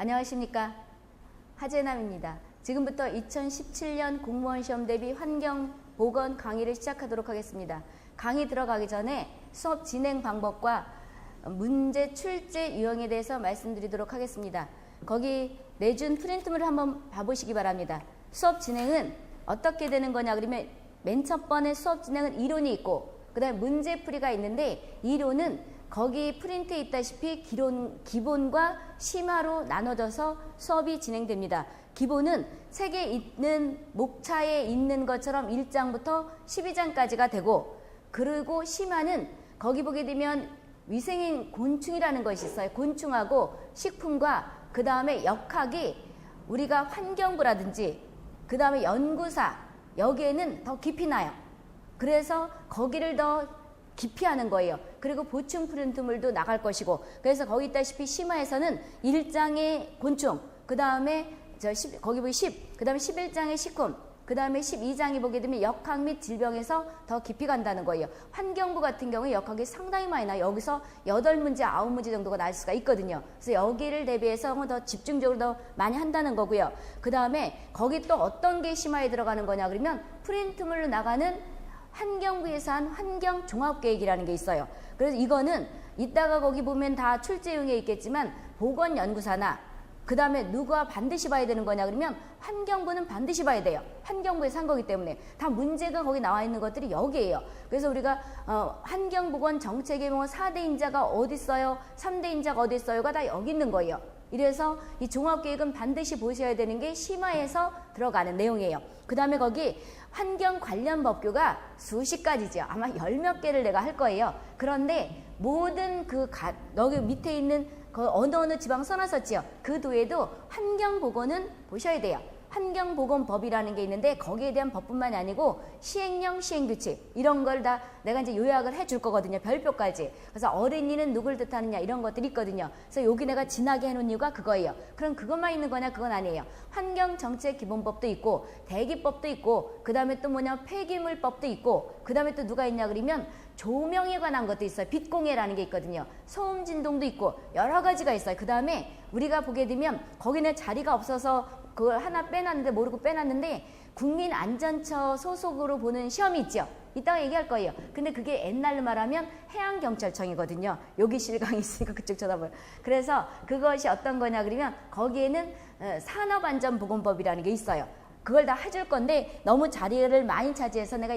안녕하십니까. 하재남입니다. 지금부터 2017년 공무원 시험 대비 환경 보건 강의를 시작하도록 하겠습니다. 강의 들어가기 전에 수업 진행 방법과 문제 출제 유형에 대해서 말씀드리도록 하겠습니다. 거기 내준 프린트물을 한번 봐보시기 바랍니다. 수업 진행은 어떻게 되는 거냐 그러면 맨 첫 번에 수업 진행은 이론이 있고 그 다음에 문제풀이가 있는데 이론은 거기 프린트에 있다시피 기본과 심화로 나눠져서 수업이 진행됩니다. 기본은 책에 있는 목차에 있는 것처럼 1장부터 12장까지가 되고 그리고 심화는 거기 보게 되면 위생인 곤충이라는 것이 있어요. 곤충하고 식품과 그 다음에 역학이 우리가 환경부라든지 그 다음에 연구사 여기에는 더 깊이 나요. 그래서 거기를 더 깊이 하는 거예요. 그리고 보충 프린트물도 나갈 것이고 그래서 거기 있다시피 심화에서는 1장의 곤충 그 다음에 거기 보기 10, 그 다음에 11장의 식품 그 다음에 12장이 보게 되면 역학 및 질병에서 더 깊이 간다는 거예요. 환경부 같은 경우에 역학이 상당히 많이 나요. 여기서 8문제, 9문제 정도가 나올 수가 있거든요. 그래서 여기를 대비해서 더 집중적으로 더 많이 한다는 거고요. 그 다음에 거기 또 어떤 게 심화에 들어가는 거냐 그러면 프린트물로 나가는 환경부에서 한 환경종합계획이라는 게 있어요. 그래서 이거는 이따가 거기 보면 다 출제용에 있겠지만 보건연구사나 그 다음에 누가 반드시 봐야 되는 거냐 그러면 환경부는 반드시 봐야 돼요. 환경부에서 한 거기 때문에 다 문제가 거기 나와 있는 것들이 여기에요. 그래서 우리가 환경보건 정책의 뭐 4대 인자가 어디 있어요? 3대 인자가 어디 있어요가 다 여기 있는 거예요. 이래서 이 종합계획은 반드시 보셔야 되는 게 심화에서 들어가는 내용이에요. 그 다음에 거기 환경 관련 법규가 수십 가지죠. 아마 10몇 개를 내가 할 거예요. 그런데 모든 여기 밑에 있는 그 어느 지방 써놨었지요. 그 도에도 환경보건은 보셔야 돼요. 환경보건법이라는 게 있는데 거기에 대한 법뿐만이 아니고 시행령, 시행규칙 이런 걸 다 내가 이제 요약을 해줄 거거든요. 별표까지. 그래서 어린이는 누굴 뜻하느냐 이런 것들이 있거든요. 그래서 여기 내가 진하게 해놓은 이유가 그거예요. 그럼 그것만 있는 거냐? 그건 아니에요. 환경정책기본법도 있고 대기법도 있고 그 다음에 또 뭐냐 폐기물법도 있고 그 다음에 또 누가 있냐 그러면 조명에 관한 것도 있어요. 빛공해라는 게 있거든요. 소음 진동도 있고 여러 가지가 있어요. 그 다음에 우리가 보게 되면 거기는 자리가 없어서 그걸 하나 빼놨는데 모르고 빼놨는데 국민안전처 소속으로 보는 시험이 있죠. 이따가 얘기할 거예요. 근데 그게 옛날로 말하면 해양경찰청이거든요. 여기 실강이 있으니까 그쪽 쳐다봐요. 그래서 그것이 어떤 거냐 그러면 거기에는 산업안전보건법이라는 게 있어요. 그걸 다 해줄 건데 너무 자리를 많이 차지해서 내가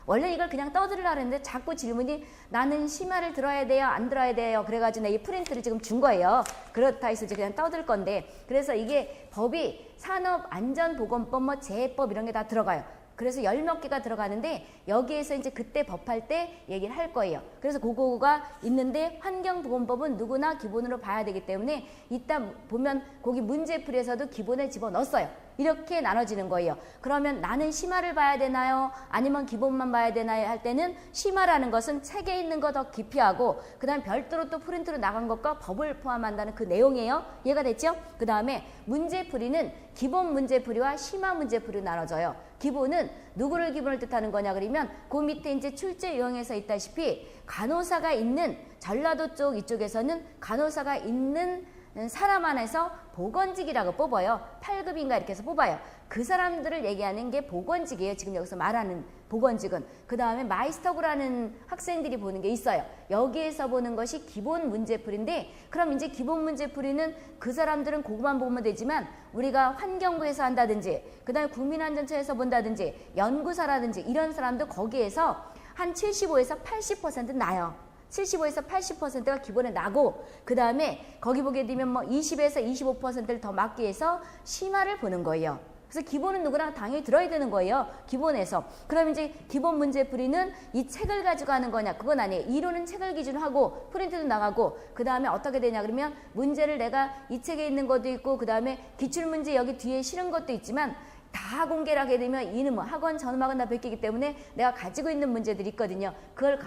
원래 이걸 그냥 떠들으려고 했는데 자꾸 질문이 나는 심화를 들어야 돼요? 안 들어야 돼요? 그래가지고 내가 이 프린트를 지금 준 거예요. 그렇다 해서 그냥 떠들 건데 그래서 이게 법이 산업안전보건법, 뭐 재해법 이런 게 다 들어가요. 그래서 10몇 개가 들어가는데 여기에서 이제 그때 법할 때 얘기를 할 거예요. 그래서 그거가 있는데 환경보건법은 누구나 기본으로 봐야 되기 때문에 이따 보면 거기 문제풀이에서도 기본에 집어넣었어요. 이렇게 나눠지는 거예요. 그러면 나는 심화를 봐야 되나요? 아니면 기본만 봐야 되나요? 할 때는 심화라는 것은 책에 있는 거 더 깊이 하고 그 다음 별도로 또 프린트로 나간 것과 법을 포함한다는 그 내용이에요. 이해가 됐죠? 그 다음에 문제풀이는 기본 문제풀이와 심화 문제풀이로 나눠져요. 기본은 누구를 기본을 뜻하는 거냐 그러면 그 밑에 이제 출제 유형에서 있다시피 간호사가 있는 전라도 쪽 이쪽에서는 간호사가 있는 사람 안에서 보건직이라고 뽑아요. 8급인가 이렇게 해서 뽑아요. 그 사람들을 얘기하는 게 보건직이에요. 지금 여기서 말하는 보건직은. 그 다음에 마이스터그라는 학생들이 보는 게 있어요. 여기에서 보는 것이 기본 문제풀이인데 그럼 이제 기본 문제풀이는 그 사람들은 그것만 보면 되지만 우리가 환경부에서 한다든지 그 다음에 국민안전처에서 본다든지 연구사라든지 이런 사람도 거기에서 한 75에서 80% 나요. 75에서 80%가 기본에 나고 그 다음에 거기 보게 되면 뭐 20에서 25%를 더 맞기 위해서 심화를 보는 거예요. 그래서 기본은 누구나 당연히 들어야 되는 거예요. 기본에서. 그럼 이제 기본 문제풀이는 이 책을 가지고 하는 거냐? 그건 아니에요. 이론은 책을 기준으로 하고 프린트도 나가고 그 다음에 어떻게 되냐 그러면 문제를 내가 이 책에 있는 것도 있고 그 다음에 기출문제 여기 뒤에 실은 것도 있지만 다 공개를 하게 되면 이는 뭐 학원 전음학은 다 베끼기 때문에 내가 가지고 있는 문제들이 있거든요. 그걸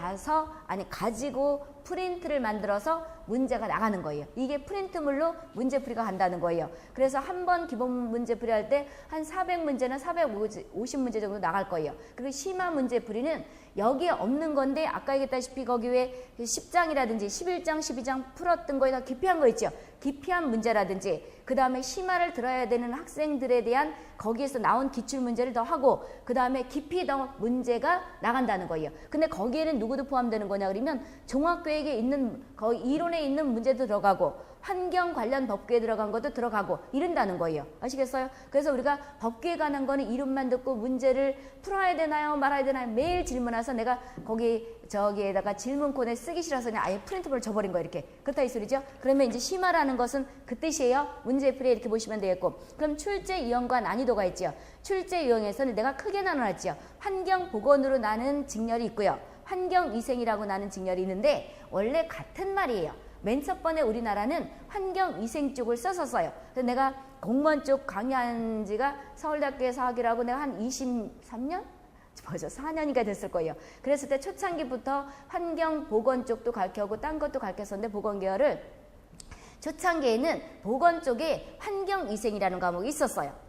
가지고 프린트를 만들어서 문제가 나가는 거예요. 이게 프린트물로 문제풀이가 간다는 거예요. 그래서 한 번 기본 문제풀이 할 때 한 400문제나 450문제 정도 나갈 거예요. 그리고 심화 문제풀이는 여기에 없는 건데 아까 얘기했다시피 거기 왜 10장이라든지 11장, 12장 풀었던 거에 다 기피한 거 있죠. 기피한 문제라든지 그 다음에 심화를 들어야 되는 학생들에 대한 거기에서 나온 기출문제를 더 하고 그 다음에 깊이 더 문제가 나간다는 거예요. 근데 거기에는 누구도 포함되는 거냐 그러면 종합계획에 있는 거의 이론에 있는 문제도 들어가고 환경 관련 법규에 들어간 것도 들어가고 이런다는 거예요. 아시겠어요? 그래서 우리가 법규에 관한 거는 이론만 듣고 문제를 풀어야 되나요? 말아야 되나요? 매일 질문 와서 내가 저기에다가 질문권에 쓰기 싫어서 그냥 아예 프린트볼 줘버린 거예요. 이렇게. 그렇다 이 소리죠? 그러면 이제 심화라는 것은 그 뜻이에요. 문제풀이 이렇게 보시면 되겠고. 그럼 출제 유형과 난이도가 있죠. 출제 유형에서는 내가 크게 나눠놨죠. 환경 보건으로 나는 직렬이 있고요. 환경위생이라고 나는 직렬이 있는데 원래 같은 말이에요. 맨 첫 번에 우리나라는 환경위생 쪽을 써요. 그래서 내가 공무원 쪽 강의한 지가 서울대학교에서 하기로 하고 내가 한 23년? 벌써 4년이가 됐을 거예요. 그랬을 때 초창기부터 환경보건 쪽도 가르쳐오고 딴 것도 가르쳤었는데 보건 계열을 초창기에는 보건 쪽에 환경위생이라는 과목이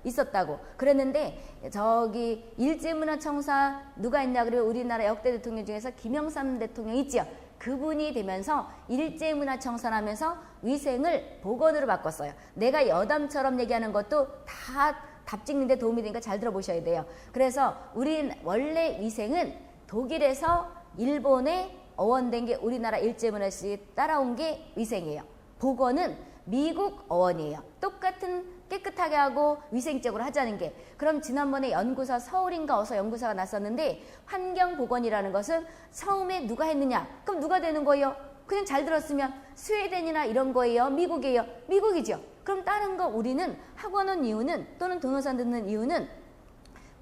있었다고. 그랬는데 저기 일제문화청사 누가 있냐 그러면 우리나라 역대 대통령 중에서 김영삼 대통령 있죠. 그분이 되면서 일제문화청산하면서 위생을 보건으로 바꿨어요. 내가 여담처럼 얘기하는 것도 다 답 찍는 데 도움이 되니까 잘 들어보셔야 돼요. 그래서 우리 원래 위생은 독일에서 일본에 어원된 게 우리나라 일제문화시 따라온 게 위생이에요. 보건은 미국 어원이에요. 똑같은 깨끗하게 하고 위생적으로 하자는 게. 그럼 지난번에 연구사 서울인가 어서 연구사가 났었는데 환경보건이라는 것은 처음에 누가 했느냐? 그럼 누가 되는 거예요? 그냥 잘 들었으면 스웨덴이나 이런 거예요? 미국이에요? 미국이죠. 그럼 다른 거 우리는 학원 온 이유는 또는 동영상 듣는 이유는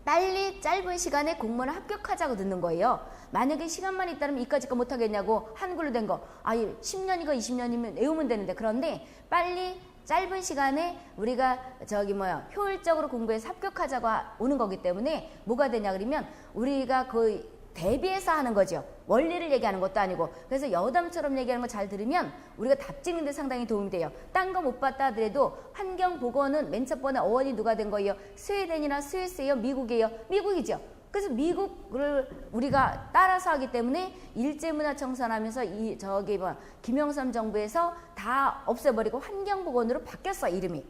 빨리 짧은 시간에 공무원을 합격하자고 듣는 거예요. 만약에 시간만 있다면 이까짓 거 못하겠냐고 한글로 된 거. 10년이고 20년이면 외우면 되는데 그런데 빨리 짧은 시간에 우리가 효율적으로 공부해서 합격하자고 오는 거기 때문에 뭐가 되냐 그러면 우리가 거의 대비해서 하는 거죠. 원리를 얘기하는 것도 아니고. 그래서 여담처럼 얘기하는 거 잘 들으면 우리가 답 찍는 데 상당히 도움이 돼요. 딴 거 못 봤다 하더라도 환경보건은 맨 첫 번에 어원이 누가 된 거예요? 스웨덴이나 스위스예요? 미국이에요? 미국이죠. 그래서 미국을 우리가 따라서 하기 때문에 일제문화청산하면서 김영삼 정부에서 다 없애버리고 환경보건으로 바뀌었어. 이름이.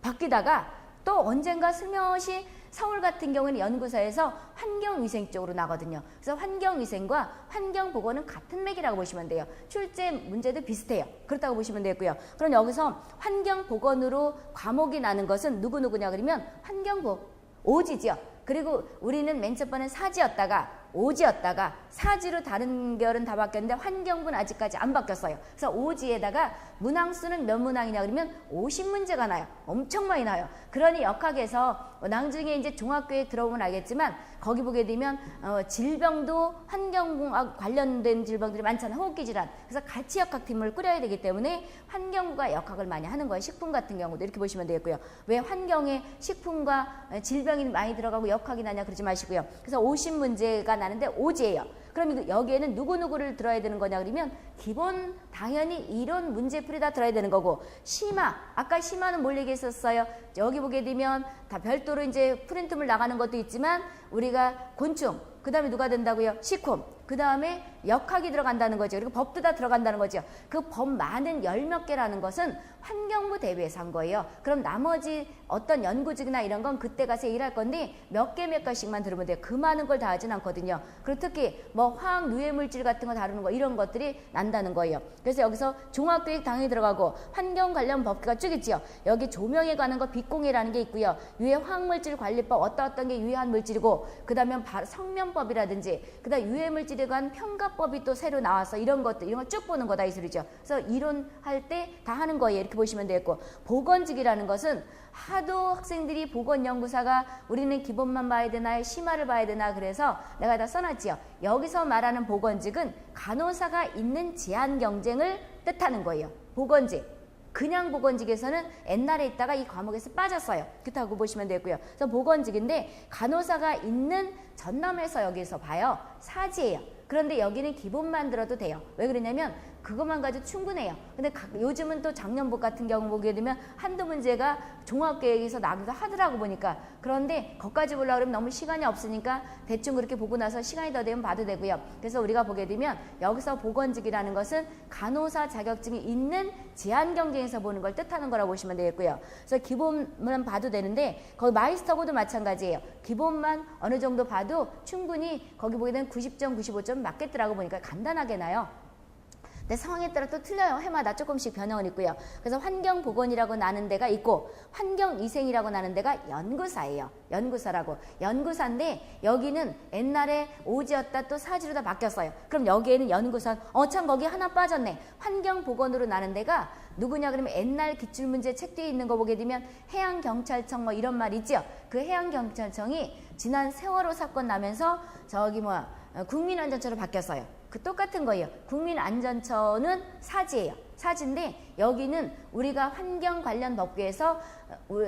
바뀌다가 또 언젠가 슬며시 서울 같은 경우는 연구사에서 환경위생 쪽으로 나거든요. 그래서 환경위생과 환경보건은 같은 맥이라고 보시면 돼요. 출제 문제도 비슷해요. 그렇다고 보시면 되고요. 그럼 여기서 환경보건으로 과목이 나는 것은 누구누구냐 그러면 오지죠. 그리고 우리는 맨 첫 번에 사지였다가 오지였다가 사지로 다른 결은 다 바뀌었는데 환경부는 아직까지 안 바뀌었어요. 그래서 오지에다가 문항수는 몇 문항이냐 그러면 50문제가 나요. 엄청 많이 나요. 그러니 역학에서 나중에 이제 종합교육 들어보면 알겠지만 거기 보게 되면 질병도 환경공학 관련된 질병들이 많잖아요. 호흡기 질환. 그래서 같이 역학팀을 꾸려야 되기 때문에 환경부가 역학을 많이 하는 거예요. 식품 같은 경우도 이렇게 보시면 되겠고요. 왜 환경에 식품과 질병이 많이 들어가고 역학이 나냐 그러지 마시고요. 그래서 50문제가 나는데 오지예요. 그럼 여기에는 누구누구를 들어야 되는 거냐 그러면 기본 당연히 이론 문제풀이 다 들어야 되는 거고 심화 아까 심화는 뭘 얘기했었어요. 여기 보게 되면 다 별도로 이제 프린트물 나가는 것도 있지만 우리가 곤충 그 다음에 누가 된다고요? 식품 그 다음에 역학이 들어간다는 거죠. 그리고 법도 다 들어간다는 거죠. 그 법 많은 10몇 개라는 것은 환경부 대비해서 한 거예요. 그럼 나머지 어떤 연구직이나 이런 건 그때 가서 일할 건데 몇 가지씩만 들으면 돼요. 그 많은 걸 다 하진 않거든요. 그리고 특히 화학 유해물질 같은 거 다루는 거 이런 것들이 난다는 거예요. 그래서 여기서 종합교육 당연히 들어가고 환경 관련 법규가 쭉 있죠. 여기 조명에 관한 거 빛공해라는 게 있고요. 유해 화학물질 관리법 어떤 게 유해한 물질이고 그 다음에 성면법이라든지 그 다음 유해물질에 관한 평가법이 또 새로 나와서 이런 거 쭉 보는 거다 이 소리죠. 그래서 이론할 때 다 하는 거예요. 이렇게 보시면 되겠고 보건직이라는 것은 하도 학생들이 보건연구사가 우리는 기본만 봐야 되나 심화를 봐야 되나 그래서 내가 다 써놨지요. 여기서 말하는 보건직은 간호사가 있는 제한 경쟁을 뜻하는 거예요. 보건직. 그냥 보건직에서는 옛날에 있다가 이 과목에서 빠졌어요. 그렇다고 보시면 되고요. 그래서 보건직인데 간호사가 있는 전남에서 여기서 봐요. 사지예요. 그런데 여기는 기본만 들어도 돼요. 왜 그러냐면 그것만 가지고 충분해요. 근데 요즘은 또 작년복 같은 경우 보게 되면 한두 문제가 종합계획에서 나기도 하더라고 보니까. 그런데 거기까지 보려고 그러면 너무 시간이 없으니까 대충 그렇게 보고 나서 시간이 더 되면 봐도 되고요. 그래서 우리가 보게 되면 여기서 보건직이라는 것은 간호사 자격증이 있는 제한 경쟁에서 보는 걸 뜻하는 거라고 보시면 되겠고요. 그래서 기본만 봐도 되는데 거기 마이스터고도 마찬가지예요. 기본만 어느 정도 봐도 충분히 거기 보게 되면 90점, 95점 맞겠더라고 보니까 간단하게 나요. 근데 상황에 따라 또 틀려요. 해마다 조금씩 변형은 있고요. 그래서 환경보건이라고 나는 데가 있고 환경위생이라고 나는 데가 연구사예요. 연구사라고. 연구사인데 여기는 옛날에 오지였다 또 사지로 다 바뀌었어요. 그럼 여기에는 연구사, 참 거기 하나 빠졌네. 환경보건으로 나는 데가 누구냐 그러면 옛날 기출문제 책 뒤에 있는 거 보게 되면 해양경찰청 뭐 이런 말 있죠. 그 해양경찰청이 지난 세월호 사건 나면서 국민안전처로 바뀌었어요. 그 똑같은 거예요. 국민안전처는 사지예요. 사지인데 여기는 우리가 환경 관련 법규에서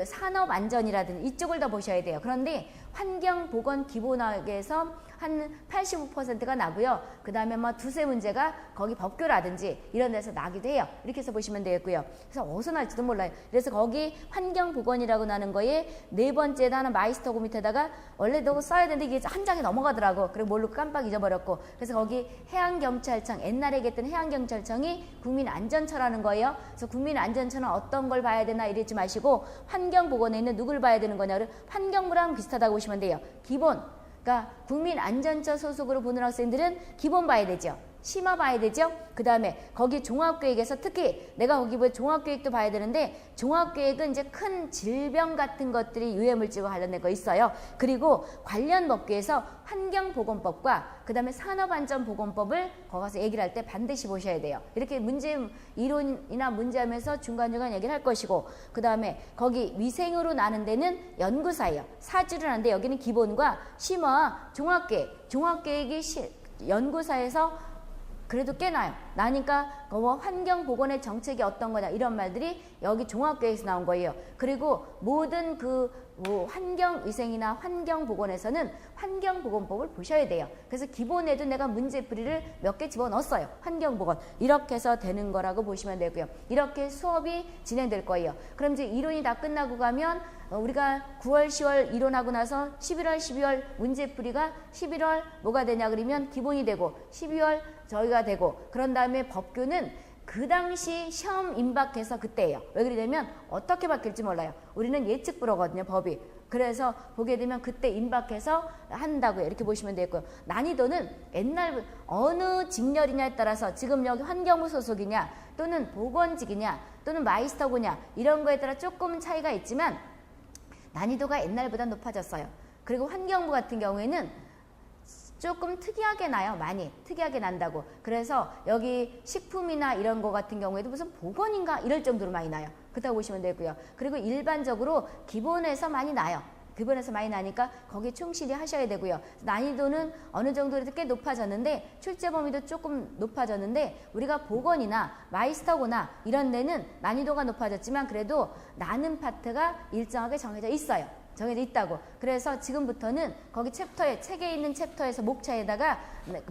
산업안전이라든지 이쪽을 더 보셔야 돼요. 그런데 환경보건기본학에서 한 85%가 나고요. 그 다음에 뭐 두세 문제가 거기 법규라든지 이런 데서 나기도 해요. 이렇게 해서 보시면 되겠고요. 그래서 어디서 날지도 몰라요. 그래서 거기 환경보건이라고 나는 거에 네 번째에다 하나 마이스터고 밑에다가 원래 너 써야 되는데 이게 한 장에 넘어가더라고. 그리고 뭘로 깜빡 잊어버렸고. 그래서 거기 해양경찰청, 옛날에 얘기했던 해양경찰청이 국민안전처라는 거예요. 그래서 국민안전처는 어떤 걸 봐야 되나 이러지 마시고 환경보건에 있는 누굴 봐야 되는 거냐를 환경부랑 비슷하다고 보시면 돼요. 기본. 그러니까 국민안전처 소속으로 보는 학생들은 기본 봐야 되죠. 심화 봐야 되죠. 그 다음에 거기 종합계획에서 특히 내가 거기 뭐 종합계획도 봐야 되는데 종합계획은 이제 큰 질병 같은 것들이 유해물질과 관련된 거 있어요. 그리고 관련 법규에서 환경보건법과 그 다음에 산업안전보건법을 거기 가서 얘기를 할 때 반드시 보셔야 돼요. 이렇게 문제 이론이나 문제하면서 중간중간 얘기를 할 것이고 그 다음에 거기 위생으로 나는 데는 연구사예요. 사주를 하는데 여기는 기본과 심화, 종합계획이 연구사에서 그래도 꽤 나요. 나니까 환경보건의 정책이 어떤 거냐 이런 말들이 여기 종합계획에서 나온 거예요. 그리고 모든 환경위생이나 환경보건에서는 환경보건법을 보셔야 돼요. 그래서 기본에도 내가 문제풀이를 몇 개 집어넣었어요. 환경보건. 이렇게 해서 되는 거라고 보시면 되고요. 이렇게 수업이 진행될 거예요. 그럼 이제 이론이 다 끝나고 가면 우리가 9월, 10월 이론하고 나서 11월, 12월 문제풀이가 11월 뭐가 되냐 그러면 기본이 되고 12월 저희가 되고 그런 다음에 법규는 그 당시 시험 임박해서 그때예요. 왜 그러냐면 어떻게 바뀔지 몰라요. 우리는 예측 불허거든요. 법이. 그래서 보게 되면 그때 임박해서 한다고요. 이렇게 보시면 되고요. 난이도는 옛날 어느 직렬이냐에 따라서 지금 여기 환경부 소속이냐 또는 보건직이냐 또는 마이스터고냐 이런 거에 따라 조금은 차이가 있지만 난이도가 옛날보다 높아졌어요. 그리고 환경부 같은 경우에는 조금 특이하게 나요. 많이 특이하게 난다고. 그래서 여기 식품이나 이런 거 같은 경우에도 무슨 보건인가 이럴 정도로 많이 나요. 그렇다고 보시면 되고요. 그리고 일반적으로 기본에서 많이 나요. 기본에서 많이 나니까 거기에 충실히 하셔야 되고요. 난이도는 어느 정도 꽤 높아졌는데 출제 범위도 조금 높아졌는데 우리가 보건이나 마이스터고나 이런 데는 난이도가 높아졌지만 그래도 나는 파트가 일정하게 정해져 있어요. 정해져 있다고. 그래서 지금부터는 거기 챕터에 책에 있는 챕터에서 목차에다가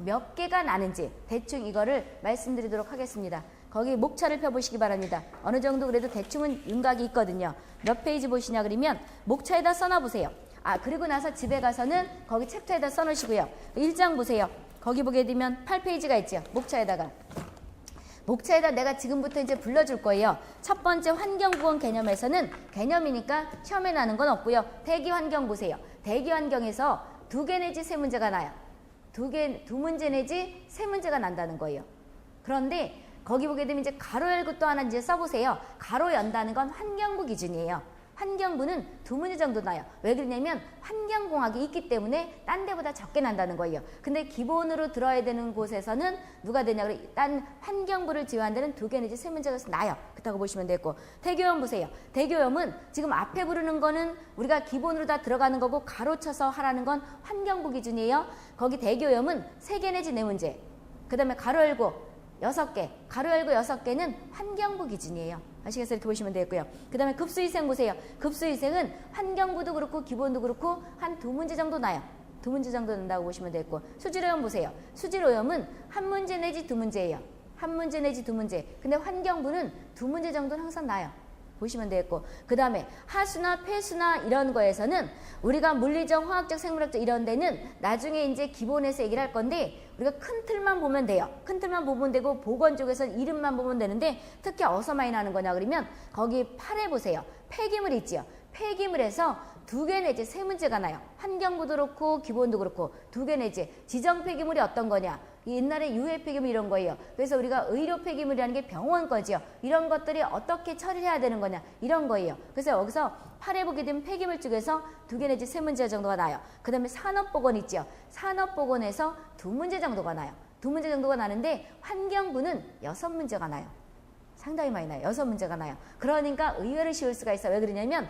몇 개가 나는지 대충 이거를 말씀드리도록 하겠습니다. 거기 목차를 펴보시기 바랍니다. 어느 정도 그래도 대충은 윤곽이 있거든요. 몇 페이지 보시냐 그러면 목차에다 써놔보세요. 그리고 나서 집에 가서는 거기 챕터에다 써놓으시고요. 1장 보세요. 거기 보게 되면 8페이지가 있죠. 목차에다가 내가 지금부터 이제 불러줄 거예요. 첫 번째 환경보건 개념에서는 개념이니까 시험에 나는 건 없고요. 대기환경 보세요. 대기환경에서 2개 내지 3문제가 나요. 두 문제 내지 3문제가 난다는 거예요. 그런데 거기 보게 되면 이제 가로 열고 또 하나 이제 써보세요. 가로 연다는 건 환경부 기준이에요. 환경부는 2문제 정도 나요. 왜 그러냐면 환경공학이 있기 때문에 딴 데보다 적게 난다는 거예요. 근데 기본으로 들어야 되는 곳에서는 누가 되냐 그래 딴 환경부를 제외한 데는 2개 내지 3문제가 나요. 그렇다고 보시면 되고 대교염 보세요. 대교염은 지금 앞에 부르는 거는 우리가 기본으로 다 들어가는 거고 가로쳐서 하라는 건 환경부 기준이에요. 거기 대교염은 3개 내지 4문제. 그 다음에 가로 열고 6개, 가로 열고 6개는 환경부 기준이에요. 아시겠어요? 이렇게 보시면 되겠고요. 그 다음에 급수위생 보세요. 급수위생은 환경부도 그렇고 기본도 그렇고 한 2문제 정도 나요. 두 문제 정도 된다고 보시면 되고, 수질오염 보세요. 수질오염은 한 문제 내지 두 문제예요. 한 문제 내지 두 문제. 근데 환경부는 두 문제 정도는 항상 나요. 보시면 되겠고, 그 다음에 하수나 폐수나 이런 거에서는 우리가 물리적, 화학적, 생물학적 이런 데는 나중에 이제 기본에서 얘기를 할 건데, 우리가 큰 틀만 보면 돼요. 큰 틀만 보면 되고, 보건 쪽에서는 이름만 보면 되는데, 특히 어디서 많이 나는 거냐 그러면 거기 8에 보세요. 폐기물 있지요. 폐기물에서 두 개 내지 세 문제가 나요. 환경부도 그렇고 기본도 그렇고 두 개 내지. 지정 폐기물이 어떤 거냐, 옛날에 유해 폐기물 이런 거예요. 그래서 우리가 의료 폐기물이라는 게 병원 거지요. 이런 것들이 어떻게 처리해야 되는 거냐, 이런 거예요. 그래서 여기서 8에 보게 되면 폐기물 쪽에서 두 개 내지 세 문제 정도가 나요. 그 다음에 산업보건 있죠. 산업보건에서 두 문제 정도가 나요. 두 문제 정도가 나는데 환경부는 6문제가 나요. 상당히 많이 나요. 6문제가 나요. 그러니까 의외로 쉬울 수가 있어요. 왜 그러냐면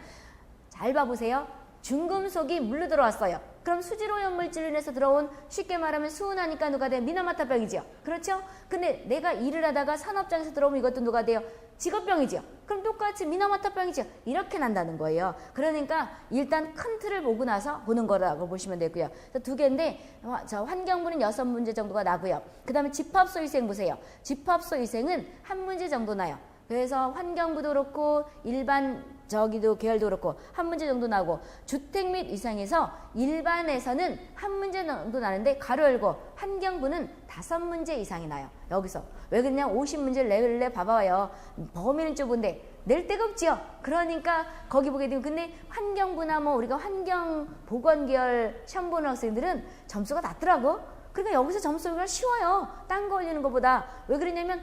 잘 봐보세요. 중금속이 물로 들어왔어요. 그럼 수질오염 물질로 인해서 들어온, 쉽게 말하면 수은하니까 누가 돼요? 미나마타병이죠. 그렇죠? 근데 내가 일을 하다가 산업장에서 들어오면 이것도 누가 돼요? 직업병이죠. 그럼 똑같이 미나마타병이죠. 이렇게 난다는 거예요. 그러니까 일단 큰 틀을 보고 나서 보는 거라고 보시면 되고요. 두 개인데 저 환경부는 6문제 정도가 나고요. 그 다음에 집합소위생 보세요. 집합소위생은 한 문제 정도 나요. 그래서 환경부도 그렇고 일반 저기도 계열도 그렇고 한 문제 정도 나고, 주택 및 위생에서 일반에서는 한 문제 정도 나는데 가로 열고 환경부는 5문제 이상이 나요. 여기서 왜 그러냐, 50문제를 낼래 봐봐요. 범위는 좁은데 낼 데가 없지요. 그러니까 거기 보게 되면, 근데 환경부나 뭐 우리가 환경보건 계열 시험 보는 학생들은 점수가 낮더라고. 그러니까 여기서 점수가 쉬워요. 딴 거 올리는 것보다. 왜 그러냐면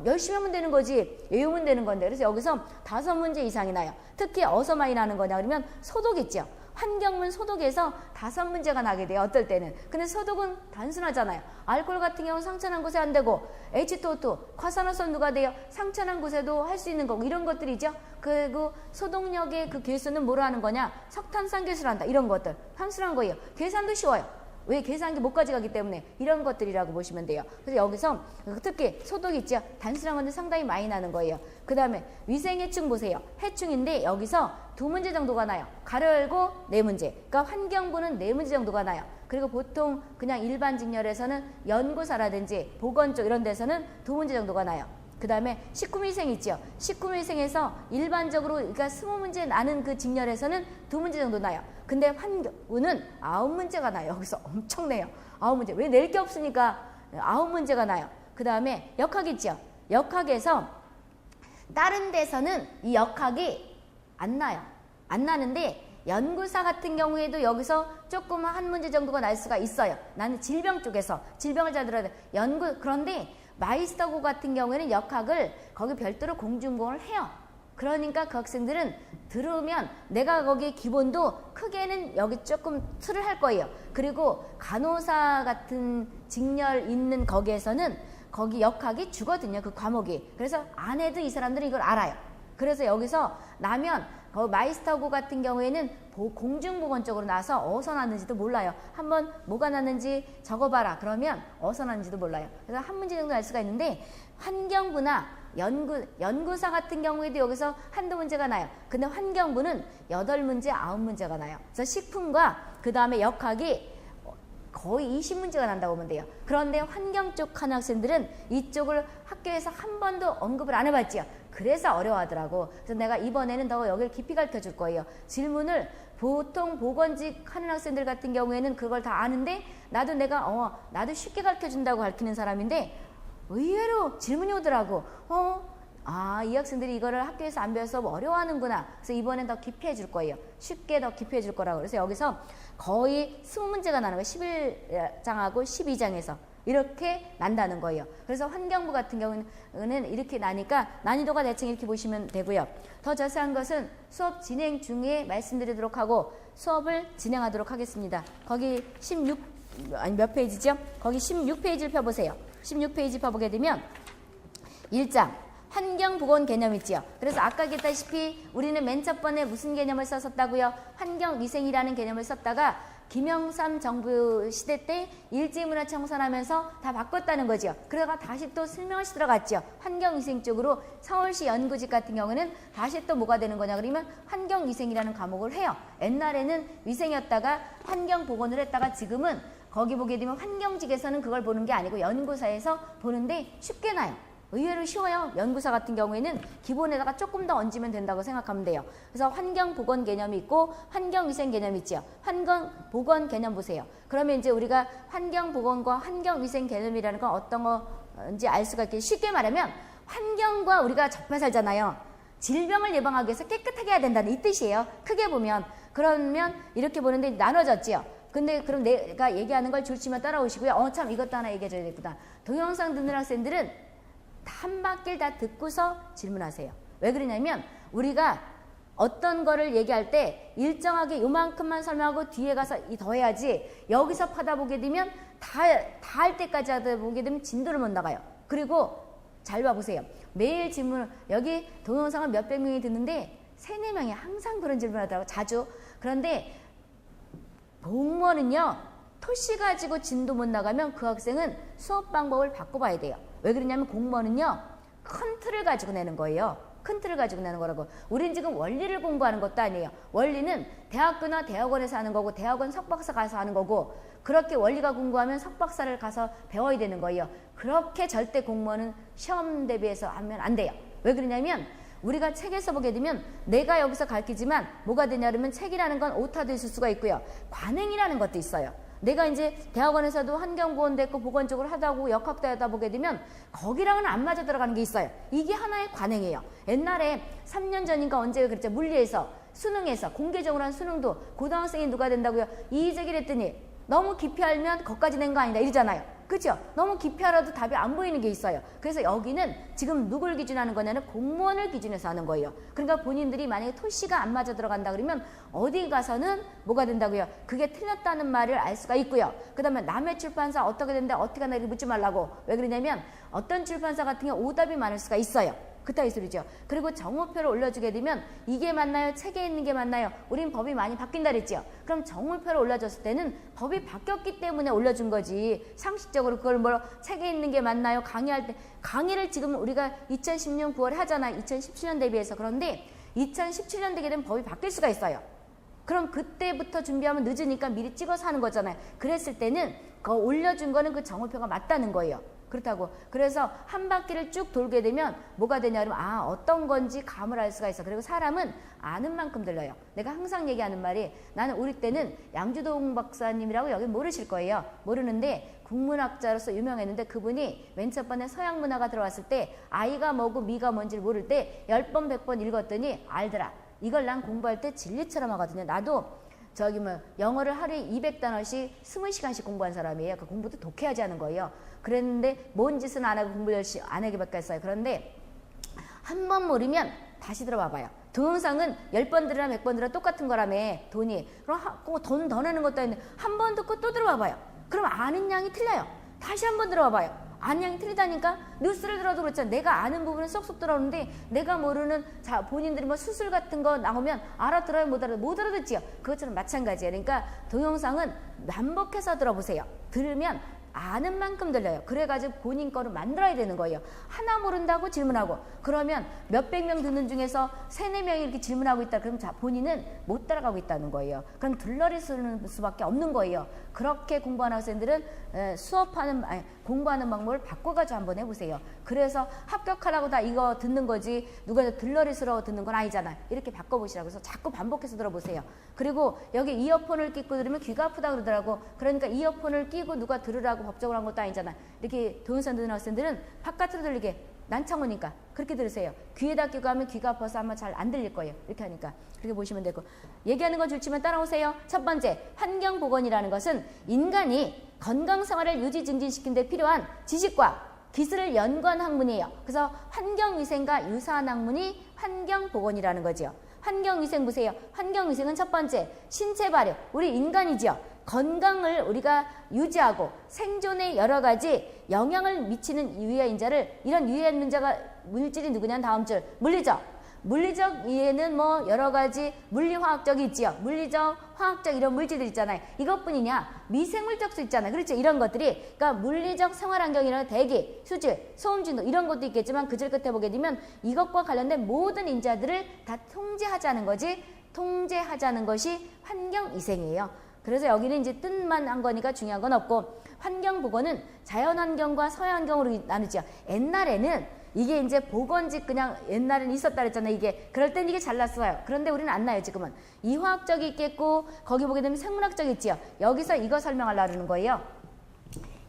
열심히 하면 되는 거지, 외우면 되는 건데. 그래서 여기서 5문제 이상이 나요. 특히 어디서 많이 나는 거냐 그러면 소독 있죠. 환경문 소독에서 5문제가 나게 돼요. 어떨 때는. 근데 소독은 단순하잖아요. 알코올 같은 경우는 상처난 곳에 안 되고, H2O2 과산화성 누가 돼요? 상처난 곳에도 할 수 있는 거고, 이런 것들이죠. 그리고 소독력의 그 계수는 뭐로 하는 거냐, 석탄산 계수를 한다. 이런 것들 단순한 거예요. 계산도 쉬워요. 왜? 계산기 못 가져가기 때문에. 이런 것들이라고 보시면 돼요. 그래서 여기서 특히 소독 있죠. 단순한 건데 상당히 많이 나는 거예요. 그 다음에 위생해충 보세요. 해충인데 여기서 2문제 정도가 나요. 가로 열고 4문제. 그러니까 환경부는 4문제 정도가 나요. 그리고 보통 그냥 일반 직렬에서는 연구사라든지 보건 쪽 이런 데서는 2문제 정도가 나요. 그 다음에 식품위생 있죠. 식품위생에서 일반적으로 그러니까 20문제 나는 그 직렬에서는 2문제 정도 나요. 근데 환경부는 9문제가 나요. 여기서 엄청 내요. 9문제. 왜 낼 게 없으니까 9문제가 나요. 그 다음에 역학 있죠. 역학에서 다른 데서는 이 역학이 안 나요. 안 나는데 연구사 같은 경우에도 여기서 조금 한 문제 정도가 날 수가 있어요. 나는 질병 쪽에서 질병을 잘 들어야 돼. 그런데 마이스터고 같은 경우에는 역학을 거기 별도로 공중공을 해요. 그러니까 그 학생들은 들으면 내가 거기 기본도 크게는 여기 조금 틀을 할 거예요. 그리고 간호사 같은 직렬 있는 거기에서는 거기 역학이 주거든요. 그 과목이. 그래서 안 해도 이 사람들은 이걸 알아요. 그래서 여기서 나면 마이스터고 같은 경우에는 공중보건 쪽으로 나와서 어디서 났는지도 몰라요. 한번 뭐가 났는지 적어봐라. 그러면 어디서 났는지도 몰라요. 그래서 한 문제 정도 알 수가 있는데 환경부나 연구사 같은 경우에도 여기서 한두 문제가 나요. 근데 환경부는 8문제, 9문제가 나요. 그래서 식품과 그 다음에 역학이 거의 20문제가 난다고 보면 돼요. 그런데 환경 쪽 하는 학생들은 이쪽을 학교에서 한 번도 언급을 안 해봤지요. 그래서 어려워하더라고. 그래서 내가 이번에는 더 여기를 깊이 가르쳐줄 거예요. 질문을 보통 보건직 하는 학생들 같은 경우에는 그걸 다 아는데 나도 쉽게 가르쳐준다고 가르치는 사람인데 의외로 질문이 오더라고. 이 학생들이 이거를 학교에서 안 배워서 어려워하는구나. 그래서 이번엔 더 깊이 해줄 거예요. 쉽게 더 깊이 해줄 거라고. 그래서 여기서 거의 20문제가 나는 거예요. 11장하고 12장에서. 이렇게 난다는 거예요. 그래서 환경부 같은 경우는 이렇게 나니까 난이도가 대충 이렇게 보시면 되고요. 더 자세한 것은 수업 진행 중에 말씀드리도록 하고 수업을 진행하도록 하겠습니다. 거기 몇 페이지죠? 거기 16페이지를 펴보세요. 16페이지 펴보게 되면 1장 환경보건 개념 있지요. 그래서 아까 얘기했다시피 우리는 맨 첫 번에 무슨 개념을 썼었다고요? 환경위생이라는 개념을 썼다가 김영삼 정부 시대 때 일제문화 청산하면서 다 바꿨다는 거죠. 그러다가 다시 또 슬며시 들어갔죠. 환경위생 쪽으로 서울시 연구직 같은 경우는 다시 또 뭐가 되는 거냐 그러면 환경위생이라는 과목을 해요. 옛날에는 위생이었다가 환경보건을 했다가 지금은 거기 보게 되면 환경직에서는 그걸 보는 게 아니고 연구사에서 보는데 쉽게 나요. 의외로 쉬워요. 연구사 같은 경우에는 기본에다가 조금 더 얹으면 된다고 생각하면 돼요. 그래서 환경보건 개념이 있고 환경위생 개념이 있죠. 환경보건 개념 보세요. 그러면 이제 우리가 환경보건과 환경위생 개념이라는 건 어떤 건지 알 수가 있게 쉽게 말하면 환경과 우리가 접해 살잖아요. 질병을 예방하기 위해서 깨끗하게 해야 된다는 이 뜻이에요. 크게 보면. 그러면 이렇게 보는데 나눠졌지요. 근데 그럼 내가 얘기하는 걸 줄치면 따라오시고요. 참 이것도 하나 얘기해 줘야 되겠구나. 동영상 듣는 학생들은 한 바퀴를 다 듣고서 질문하세요. 왜 그러냐면 우리가 어떤 거를 얘기할 때 일정하게 요만큼만 설명하고 뒤에 가서 더 해야지 여기서 파다 보게 되면 다 할 때까지 하다 보게 되면 진도를 못 나가요. 그리고 잘 봐보세요. 매일 질문 여기 동영상을 몇백 명이 듣는데 3-4명이 항상 그런 질문을 하더라고요. 자주. 그런데 공무원은요. 토시 가지고 진도 못 나가면 그 학생은 수업 방법을 바꿔봐야 돼요. 왜 그러냐면 공무원은요. 큰 틀을 가지고 내는 거예요. 큰 틀을 가지고 내는 거라고. 우린 지금 원리를 공부하는 것도 아니에요. 원리는 대학교나 대학원에서 하는 거고 대학원 석박사 가서 하는 거고 그렇게 원리가 공부하면 석박사를 가서 배워야 되는 거예요. 그렇게 절대 공무원은 시험 대비해서 하면 안 돼요. 왜 그러냐면 우리가 책에서 보게 되면 내가 여기서 가르치지만 뭐가 되냐 그러면 책이라는 건 오타도 있을 수가 있고요. 관행이라는 것도 있어요. 내가 이제 대학원에서도 환경보건도 했고 보건 쪽으로 하다 보고 역학도 하다 보게 되면 거기랑은 안 맞아 들어가는 게 있어요. 이게 하나의 관행이에요. 옛날에 3년 전인가 언제 그랬죠. 물리에서 수능에서 공개적으로 한 수능도 고등학생이 누가 된다고요. 이의제기를 했더니 너무 깊이 알면 거기까지 낸 거 아니다 이러잖아요. 그렇죠? 너무 깊이 알아도 답이 안 보이는 게 있어요. 그래서 여기는 지금 누굴 기준하는 거냐면 공무원을 기준해서 하는 거예요. 그러니까 본인들이 만약에 토시가 안 맞아 들어간다 그러면 어디 가서는 뭐가 된다고요? 그게 틀렸다는 말을 알 수가 있고요. 그 다음에 남의 출판사 어떻게 된다 어떻게 하나 이렇게 묻지 말라고. 왜 그러냐면 어떤 출판사 같은 경우 오답이 많을 수가 있어요. 그따위 소리죠. 그리고 정오표를 올려주게 되면 이게 맞나요? 책에 있는 게 맞나요? 우린 법이 많이 바뀐다 그랬죠. 그럼 정오표를 올려줬을 때는 법이 바뀌었기 때문에 올려준 거지. 상식적으로 그걸 뭐 책에 있는 게 맞나요? 강의할 때 강의를 지금 우리가 2010년 9월에 하잖아요. 2017년 대비해서. 그런데 2017년 되게 되면 법이 바뀔 수가 있어요. 그럼 그때부터 준비하면 늦으니까 미리 찍어서 하는 거잖아요. 그랬을 때는 그 올려준 거는 그 정오표가 맞다는 거예요. 그렇다고. 그래서 한 바퀴를 쭉 돌게 되면 뭐가 되냐 그러면 어떤 건지 감을 알 수가 있어. 그리고 사람은 아는 만큼 들려요. 내가 항상 얘기하는 말이 나는 우리 때는 양주동 박사님이라고 여기 모르실 거예요. 모르는데 국문학자로서 유명했는데 그분이 맨 첫 번에 서양 문화가 들어왔을 때 아이가 뭐고 미가 뭔지를 모를 때 10번 100번 읽었더니 알더라. 이걸 난 공부할 때 진리처럼 하거든요. 나도 영어를 하루에 200단어씩 20시간씩 공부한 사람이에요. 그 공부도 독해야지 하는 거예요. 그랬는데 뭔 짓은 안 하고 공부 열심히 안 하기밖에 했어요. 그런데 한 번 모르면 다시 들어봐봐요. 동영상은 10번 들으나 100번 들으나 똑같은 거라며 돈이. 그럼 돈 더 내는 것도 아닌데 한 번 듣고 또 들어봐봐요. 그럼 아는 양이 틀려요. 다시 한 번 들어봐봐요. 아는 양이 틀리다니까. 뉴스를 들어도 그렇잖아. 내가 아는 부분은 쏙쏙 들어오는데 내가 모르는 본인들이 뭐 수술 같은 거 나오면 알아들어요 못 알아듣지요. 그것처럼 마찬가지예요. 그러니까 동영상은 반복해서 들어보세요. 들으면 아는 만큼 들려요. 그래가지고 본인 거를 만들어야 되는 거예요. 하나 모른다고 질문하고 그러면 몇백 명 듣는 중에서 3-4명이 이렇게 질문하고 있다. 그럼 본인은 못 따라가고 있다는 거예요. 그럼 들러리 쓰는 수밖에 없는 거예요. 그렇게 공부하는 학생들은 공부하는 방법을 바꿔가지고 한번 해보세요. 그래서 합격하라고 다 이거 듣는 거지 누가 들러리스러워 듣는 건 아니잖아요. 이렇게 바꿔보시라고 해서 자꾸 반복해서 들어보세요. 그리고 여기 이어폰을 끼고 들으면 귀가 아프다 그러더라고. 그러니까 이어폰을 끼고 누가 들으라고 법적으로 한 것도 아니잖아. 이렇게 동영상 듣는 학생들은 바깥으로 들리게 난창호니까 그렇게 들으세요. 귀에다 끼고 하면 귀가 아파서 아마 잘 안 들릴 거예요. 이렇게 하니까 그렇게 보시면 되고. 얘기하는 건 줄지만 따라오세요. 첫 번째, 환경보건이라는 것은 인간이 건강생활을 유지 증진시키는 데 필요한 지식과 기술을 연구한 학문이에요. 그래서 환경위생과 유사한 학문이 환경보건이라는 거죠. 환경위생 보세요. 환경위생은 첫 번째, 신체 발육. 우리 인간이죠. 건강을 우리가 유지하고 생존에 여러 가지 영향을 미치는 유해인자를 이런 유해 물질이 누구냐는 다음 줄 물리죠. 물리적 이해는 뭐 여러 가지 물리화학적이 있지요. 물리적, 화학적 이런 물질들 있잖아요. 이것뿐이냐? 미생물적도 있잖아요. 그렇죠? 이런 것들이 그러니까 물리적 생활환경이라는 대기, 수질, 소음 진도 이런 것도 있겠지만 그 줄 끝에 보게 되면 이것과 관련된 모든 인자들을 다 통제하자는 거지. 통제하자는 것이 환경위생이에요. 그래서 여기는 이제 뜻만 한 거니까 중요한 건 없고 환경보건은 자연환경과 서해환경으로 나누죠. 옛날에는 이게 이제 보건직 그냥 옛날에는 있었다 그랬잖아요. 이게 그럴 땐 이게 잘났어요. 그런데 우리는 안 나요. 지금은 이화학적이 있겠고 거기 보게 되면 생물학적이 있지요. 여기서 이거 설명하려고 그러는 거예요.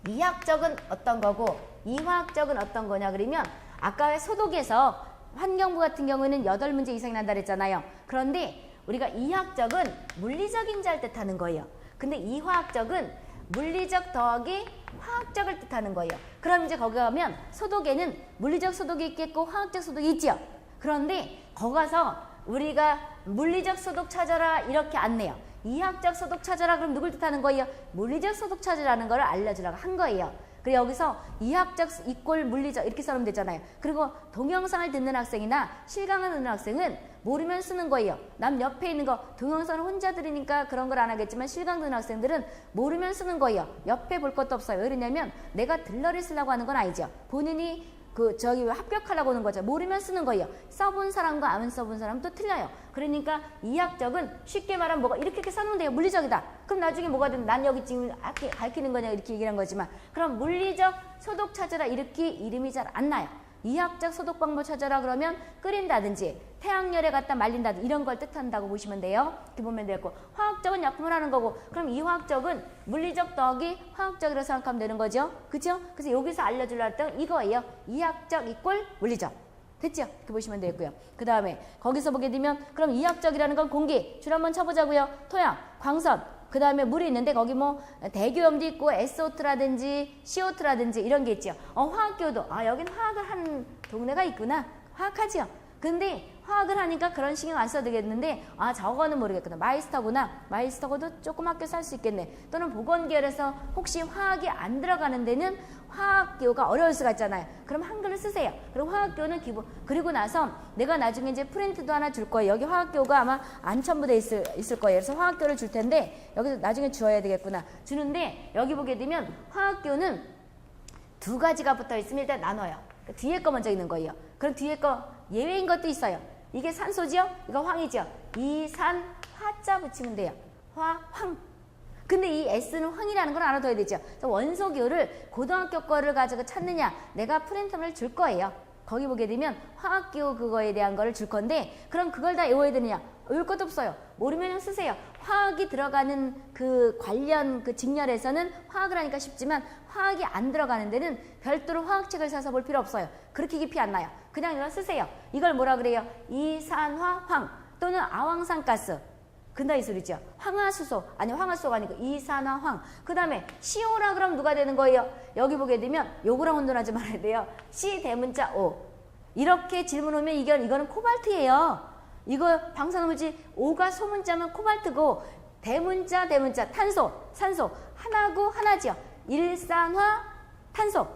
이학적은 어떤 거고 이화학적은 어떤 거냐 그러면 아까 왜 소독에서 환경부 같은 경우에는 8문제 이상이 난다 그랬잖아요. 그런데 우리가 이학적은 물리적인 자를 뜻하는 거예요. 근데 이화학적은 물리적 더하기 화학적을 뜻하는 거예요. 그럼 이제 거기 가면 소독에는 물리적 소독이 있겠고 화학적 소독이 있죠. 그런데 거기 가서 우리가 물리적 소독 찾아라 이렇게 안 내요. 이학적 소독 찾아라 그럼 누굴 뜻하는 거예요? 물리적 소독 찾으라는 걸 알려주려고 한 거예요. 그리고 여기서 이학적 이꼴 물리적 이렇게 써놓으면 되잖아요. 그리고 동영상을 듣는 학생이나 실강을 듣는 학생은 모르면 쓰는 거예요. 남 옆에 있는 거 동영상을 혼자 들으니까 그런 걸 안 하겠지만 실강 듣는 학생들은 모르면 쓰는 거예요. 옆에 볼 것도 없어요. 왜 그러냐면 내가 들러리 쓰려고 하는 건 아니죠. 본인이 합격하려고 하는 거죠. 모르면 쓰는 거예요. 써본 사람과 안 써본 사람은 또 틀려요. 그러니까 이학적은 쉽게 말하면 뭐가 이렇게 써놓으면 돼요. 물리적이다. 그럼 나중에 뭐가 되면 난 여기 지금 가르치는 거냐 이렇게 얘기한 거지만 그럼 물리적 소독 찾아라 이렇게 이름이 잘 안 나요. 이학적 소독 방법 찾아라 그러면 끓인다든지 태양열에 갖다 말린다든지 이런 걸 뜻한다고 보시면 돼요. 이렇게 보면 되고 화학적은 약품을 하는 거고 그럼 이 화학적은 물리적 더하기 화학적이라고 생각하면 되는 거죠. 그죠? 그래서 여기서 알려주려고 했던 이거예요. 이학적 이꼴 물리적. 됐죠? 이렇게 보시면 되겠고요. 그 다음에 거기서 보게 되면 그럼 이학적이라는 건 공기. 줄 한번 쳐보자고요. 토양, 광선. 그 다음에 물이 있는데 거기 뭐 대기오염도 있고 SO2라든지 CO2라든지 이런 게 있죠. 화학교도 여긴 화학을 하는 동네가 있구나. 화학하지요. 근데 화학을 하니까 그런 신경 안 써도 되겠는데 저거는 모르겠구나. 마이스터구나. 마이스터고도 조금 학교 살 수 있겠네. 또는 보건계열에서 혹시 화학이 안 들어가는 데는 화학교가 어려울 수가 있잖아요. 그럼 한글을 쓰세요. 그리고 화학교는 기본. 그리고 나서 내가 나중에 이제 프린트도 하나 줄 거예요. 여기 화학교가 아마 안 첨부돼 있을 거예요. 그래서 화학교를 줄 텐데 여기서 나중에 주어야 되겠구나. 주는데 여기 보게 되면 화학교는 2가지가 붙어 있으면 일단 나눠요. 뒤에 거 먼저 있는 거예요. 그럼 뒤에 거 예외인 것도 있어요. 이게 산소죠? 이거 황이죠? 이산 화자 붙이면 돼요. 황. 근데 이 S는 황이라는 걸 알아둬야 되죠. 그래서 원소기호를 고등학교 거를 가지고 찾느냐 내가 프린트를 줄 거예요. 거기 보게 되면 화학기호 그거에 대한 거를 줄 건데 그럼 그걸 다 외워야 되느냐? 외울 것도 없어요. 모르면 쓰세요. 화학이 들어가는 그 관련 그 직렬에서는 화학을 하니까 쉽지만 화학이 안 들어가는 데는 별도로 화학책을 사서 볼 필요 없어요. 그렇게 깊이 안 나요. 그냥 이거 쓰세요. 이걸 뭐라 그래요? 이산화황 또는 아황산가스. 근다 이 소리죠. 황화수소, 아니 황화수소가 아니고 이산화황. 그 다음에 CO라 그러면 누가 되는 거예요? 여기 보게 되면 요거랑 혼돈하지 말아야 돼요. C 대문자 O. 이렇게 질문 오면 이거는 코발트예요. 이거 방사능물질 O가 소문자면 코발트고 대문자 탄소, 산소 하나고 하나죠. 일산화 탄소.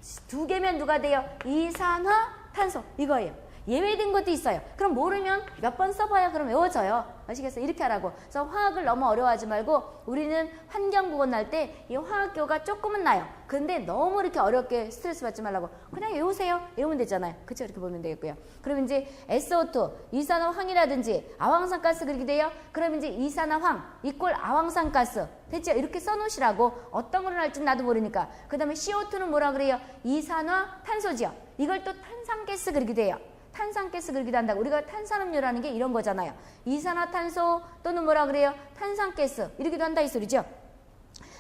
2개면 누가 돼요? 이산화 탄소 이거예요. 예외된 것도 있어요. 그럼 모르면 몇 번 써봐야 그럼 외워져요. 아시겠어요? 이렇게 하라고. 그래서 화학을 너무 어려워하지 말고 우리는 환경보건 날 때 이 화학교가 조금은 나요. 근데 너무 이렇게 어렵게 스트레스 받지 말라고. 그냥 외우세요. 외우면 되잖아요. 그쵸? 이렇게 보면 되겠고요. 그럼 이제 SO2, 이산화황이라든지 아황산가스 그렇게 돼요. 그럼 이제 이산화황 이꼴 아황산가스. 됐죠? 이렇게 써놓으시라고. 어떤 걸 할지 나도 모르니까. 그 다음에 CO2는 뭐라 그래요? 이산화탄소지요. 이걸 또 탄산가스 그렇게 돼요. 탄산가스 그렇게 한다고. 우리가 탄산음료라는 게 이런 거잖아요. 이산화탄소 또는 뭐라 그래요? 탄산가스 이렇게도 한다 이 소리죠.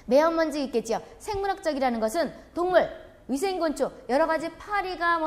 매연먼지 있겠죠. 생물학적이라는 것은 동물, 위생곤충, 여러 가지 파리가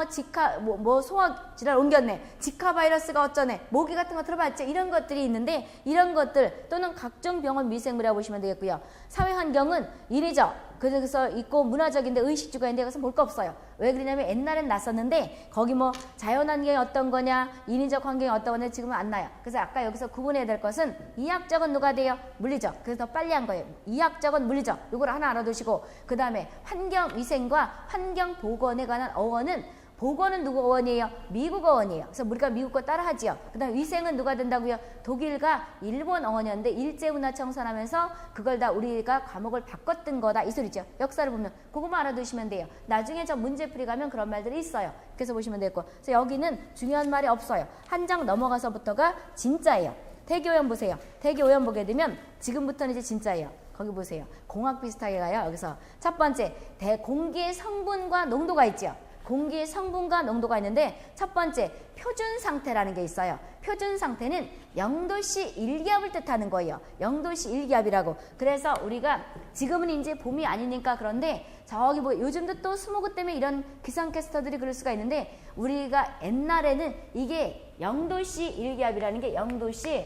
소화 질환 옮겼네. 지카 바이러스가 어쩌네. 모기 같은 거 들어봤죠? 이런 것들이 있는데 이런 것들 또는 각종 병원 미생물이라고 보시면 되겠고요. 사회환경은 인위적. 그래서 있고 문화적인데 의식주가 있는데 그것은 볼 거 없어요. 왜 그러냐면 옛날엔 났었는데 거기 뭐 자연환경이 어떤 거냐 인위적 환경이 어떤 거냐 지금은 안 나요. 그래서 아까 여기서 구분해야 될 것은 이학적은 누가 돼요? 물리적. 그래서 더 빨리 한 거예요. 이학적은 물리적. 이걸 하나 알아두시고 그 다음에 환경위생과 환경보건에 관한 어원은 보건은 누구 어원이에요? 미국 어원이에요. 그래서 우리가 미국 거 따라 하지요. 그 다음에 위생은 누가 된다고요? 독일과 일본 어원이었는데 일제문화 청산하면서 그걸 다 우리가 과목을 바꿨던 거다 이 소리죠. 역사를 보면 그거만 알아두시면 돼요. 나중에 저 문제풀이 가면 그런 말들이 있어요. 그래서 보시면 되고, 그래서 여기는 중요한 말이 없어요. 한 장 넘어가서부터가 진짜예요. 대기오염 보세요. 대기오염 보게 되면 지금부터는 이제 진짜예요. 거기 보세요. 공학 비슷하게 가요. 여기서 첫 번째, 공기의 성분과 농도가 있죠. 공기의 성분과 농도가 있는데 첫 번째 표준 상태라는 게 있어요. 표준 상태는 0도씨 1기압을 뜻하는 거예요. 0도씨 1기압이라고. 그래서 우리가 지금은 이제 봄이 아니니까 그런데 저기 뭐 요즘도 또 스모그 때문에 이런 기상캐스터들이 그럴 수가 있는데 우리가 옛날에는 이게 0도씨 1기압이라는 게 0도씨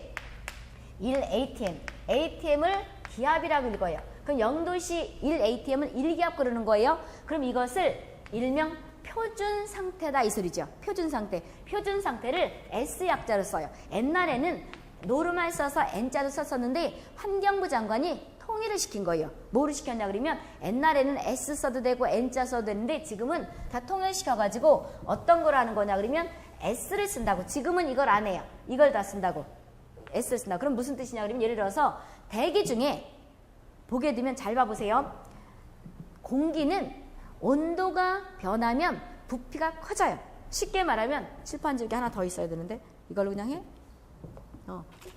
1atm, atm을 기압이라고 읽어요. 그럼 0도씨 1atm은 1기압 그러는 거예요. 그럼 이것을 일명 표준 상태다 이 소리죠. 표준 상태. 표준 상태를 S 약자로 써요. 옛날에는 노르말 써서 N자로 썼었는데 환경부 장관이 통일을 시킨 거예요. 뭐를 시켰냐 그러면 옛날에는 S 써도 되고 N자 써도 되는데 지금은 다 통일시켜가지고 어떤 걸 하는 거냐 그러면 S를 쓴다고. 지금은 이걸 안 해요. 이걸 다 쓴다고. S를 쓴다고. 그럼 무슨 뜻이냐 그러면 예를 들어서 대기 중에 보게 되면 잘 봐보세요. 공기는 온도가 변하면 부피가 커져요. 쉽게 말하면 칠판 줄기 하나 더 있어야 되는데 이걸로 그냥 해?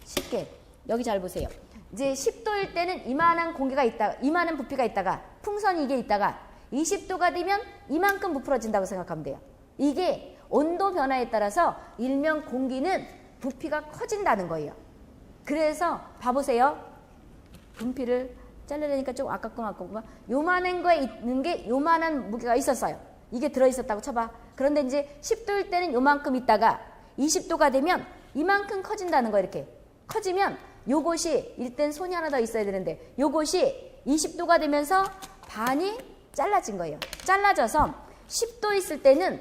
쉽게. 여기 잘 보세요. 이제 10도일 때는 이만한 공기가 있다가 이만한 부피가 있다가 풍선이 이게 있다가 20도가 되면 이만큼 부풀어진다고 생각하면 돼요. 이게 온도 변화에 따라서 일명 공기는 부피가 커진다는 거예요. 그래서 봐보세요. 분필을 잘라내니까 좀 아깝구만. 요만한 거에 있는 게 요만한 무게가 있었어요. 이게 들어있었다고 쳐봐. 그런데 이제 10도일 때는 요만큼 있다가 20도가 되면 이만큼 커진다는 거예요. 이렇게 커지면 요것이 일단 손이 하나 더 있어야 되는데 요것이 20도가 되면서 반이 잘라진 거예요. 잘라져서 10도 있을 때는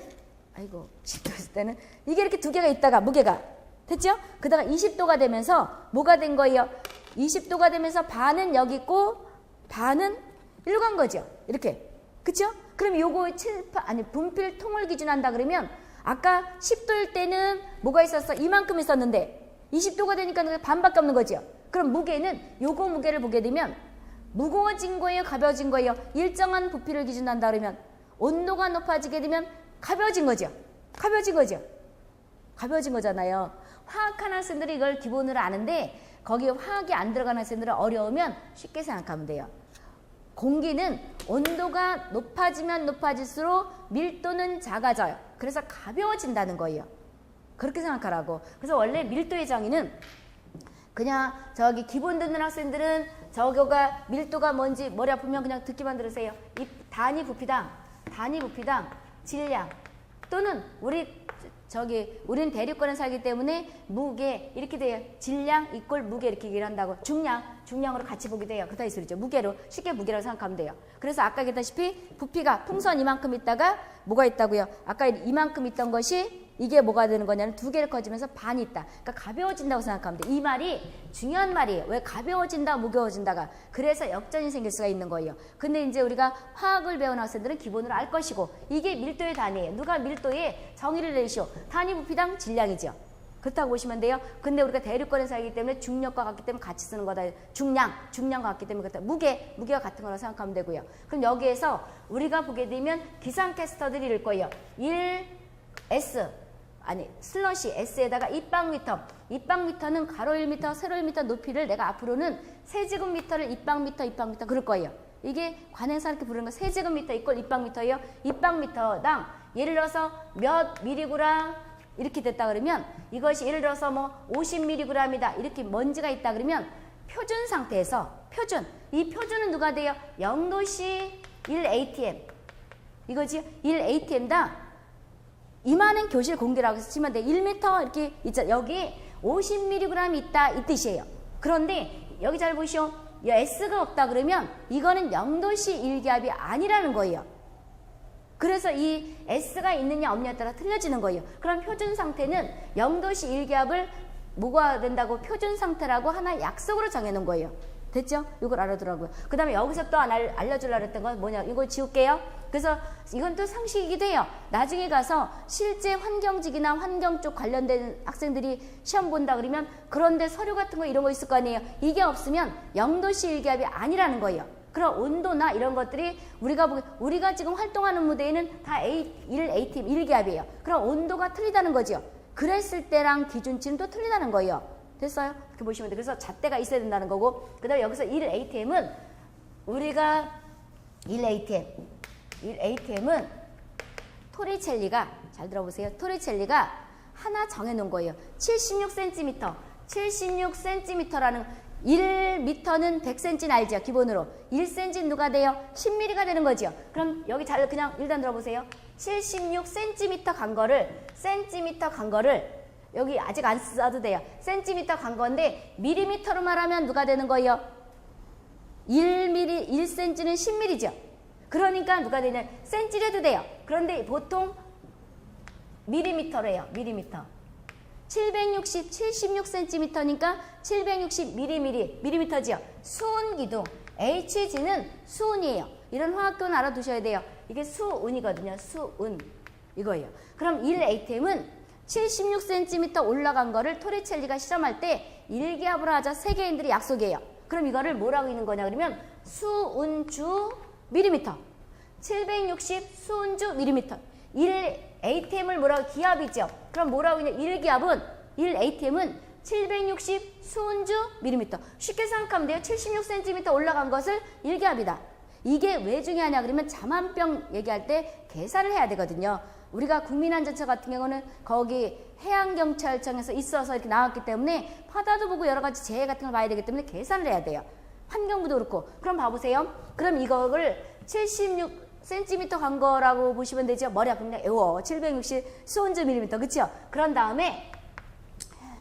10도 있을 때는 이게 이렇게 두 개가 있다가 무게가 됐죠? 그다가 20도가 되면서 뭐가 된 거예요? 20도가 되면서 반은 여기 있고 반은 일로 간 거죠. 이렇게. 그쵸? 그럼 요거 분필 통을 기준한다 그러면 아까 10도일 때는 뭐가 있었어? 이만큼 있었는데 20도가 되니까 반밖에 없는 거죠. 그럼 무게는 요거 무게를 보게 되면 무거워진 거예요? 가벼워진 거예요? 일정한 부피를 기준한다 그러면 온도가 높아지게 되면 가벼워진 거죠. 가벼워진 거죠. 가벼워진 거잖아요. 화학하는 학생들이 이걸 기본으로 아는데 거기에 화학이 안 들어가는 학생들은 어려우면 쉽게 생각하면 돼요. 공기는 온도가 높아지면 높아질수록 밀도는 작아져요. 그래서 가벼워진다는 거예요. 그렇게 생각하라고. 그래서 원래 밀도의 정의는 그냥 저기 기본 듣는 학생들은 저거가 밀도가 뭔지 머리 아프면 그냥 듣기만 들으세요. 이 단위 부피당 질량 또는 우리는 대륙권에 살기 때문에 무게 이렇게 돼요. 질량 이꼴 무게 이렇게 얘기를 한다고. 중량으로 같이 보게 돼요. 그렇다 이 소리죠. 무게로 쉽게 무게라고 생각하면 돼요. 그래서 아까 얘기했다시피 부피가 풍선 이만큼 있다가 뭐가 있다고요? 아까 이만큼 있던 것이 이게 뭐가 되는 거냐면 두 개를 커지면서 반이 있다. 그러니까 가벼워진다고 생각하면 돼. 이 말이 중요한 말이에요. 왜 가벼워진다, 무거워진다가. 그래서 역전이 생길 수가 있는 거예요. 근데 이제 우리가 화학을 배우는 학생들은 기본으로 알 것이고 이게 밀도의 단위예요. 누가 밀도의 정의를 내시오. 단위 부피당 질량이죠. 그렇다고 보시면 돼요. 근데 우리가 대륙권에 살기 때문에 중력과 같기 때문에 같이 쓰는 거다. 중량과 같기 때문에 그렇다. 무게가 같은 거라고 생각하면 되고요. 그럼 여기에서 우리가 보게 되면 기상캐스터들이 이럴 거예요. 슬러시 S에다가 입방미터는 가로 1m, 세로 1m 높이를 내가 앞으로는 세제곱미터를 입방미터 그럴 거예요. 이게 관행사 이렇게 부르는 거 세제곱미터 이꼴 입방미터예요. 입방미터당 예를 들어서 몇 미리그램 이렇게 됐다 그러면 이것이 예를 들어서 뭐 50mg이다 이렇게 먼지가 있다 그러면 표준 상태에서 이 표준은 누가 돼요? 0도씨 1atm 이거지 1atm당 이만한 교실 공기라고 해서 치면 돼. 1m 이렇게 있잖아. 여기 50mg 있다 이 뜻이에요. 그런데 여기 잘 보시오. S가 없다 그러면 이거는 0도씨 1기압이 아니라는 거예요. 그래서 이 S가 있느냐 없느냐에 따라 틀려지는 거예요. 그럼 표준 상태는 0도씨 1기압을 뭐가 된다고 표준 상태라고 하나 약속으로 정해놓은 거예요. 됐죠? 이걸 알아두라고요. 그 다음에 여기서 또 알려주려고 했던 건 뭐냐. 이걸 지울게요. 그래서 이건 또 상식이기도 해요. 나중에 가서 실제 환경직이나 환경 쪽 관련된 학생들이 시험 본다 그러면 그런데 서류 같은 거 이런 거 있을 거 아니에요. 이게 없으면 영도시 일기압이 아니라는 거예요. 그런 온도나 이런 것들이 우리가 지금 활동하는 무대에는 다 1ATM 1기압이에요. 그럼 온도가 틀리다는 거죠. 그랬을 때랑 기준치는 또 틀리다는 거예요. 됐어요? 이렇게 보시면 돼요. 그래서 잣대가 있어야 된다는 거고, 그 다음에 여기서 1ATM은 우리가 1ATM은 토리첼리가, 잘 들어보세요. 토리첼리가 하나 정해놓은 거예요. 76cm, 76cm라는 1m는 100cm는 알죠? 기본으로. 1cm는 누가 돼요? 10mm가 되는 거죠. 그럼 여기 잘 그냥 일단 들어보세요. 76cm 간 거를 여기 아직 안 써도 돼요. 센티미터 간 건데 밀리미터로 말하면 누가 되는 거예요? 1cm는 10mm죠. 그러니까 누가 되냐? 센치를 해도 돼요. 그런데 보통 밀리미터래요. 밀리미터. 76cm니까 760mm죠. 수은기둥. Hg는 수은이에요. 이런 화학도는 알아두셔야 돼요. 이게 수은이거든요. 수은. 이거예요. 그럼 1ATM은 76cm 올라간 거를 토리첼리가 실험할 때 1기압으로 하자 세계인들이 약속이에요. 그럼 이거를 뭐라고 있는 거냐 그러면 수은주 밀리미터. 760 수은주 밀리미터. 1ATM을 뭐라고 기압이죠. 그럼 뭐라고 있냐 1ATM은 760 수은주 밀리미터. 쉽게 생각하면 돼요. 76cm 올라간 것을 1기압이다. 이게 왜 중요하냐 그러면 잠안병 얘기할 때 계산을 해야 되거든요. 우리가 국민안전처 같은 경우는 거기 해양경찰청에서 있어서 이렇게 나왔기 때문에 바다도 보고 여러 가지 재해 같은 걸 봐야 되기 때문에 계산을 해야 돼요. 환경부도 그렇고. 그럼 봐보세요. 그럼 이거를 76cm 간 거라고 보시면 되죠. 머리 아프면 그냥 외워. 760 수은주 밀리미터. 그쵸? 그런 다음에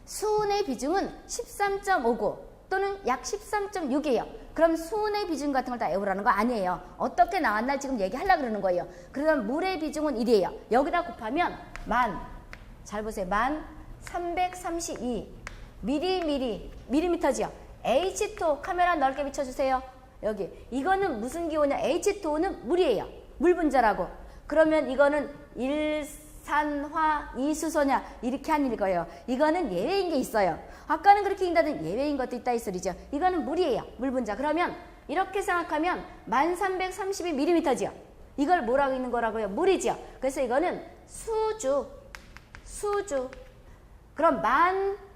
수은의 비중은 13.59 또는 약 13.6이에요. 그럼 수은의 비중 같은 걸 다 외우라는 거 아니에요. 어떻게 나왔나 지금 얘기하려고 그러는 거예요. 그러면 물의 비중은 1이에요. 여기다 곱하면 잘 보세요. 1332 밀리미터지요. H2O 카메라 넓게 비춰주세요. 여기 이거는 무슨 기호냐? H2O는 물이에요. 물 분자라고. 그러면 이거는 일산화 이수소냐? 이렇게 안 읽어요. 이거는 예외인 게 있어요. 아까는 그렇게 읽다든 예외인 것도 있다 이 소리죠. 이거는 물이에요. 물 분자. 그러면 이렇게 생각하면 1332mm지요. 이걸 뭐라고 읽는 거라고요? 물이죠. 그래서 이거는 수주. 그럼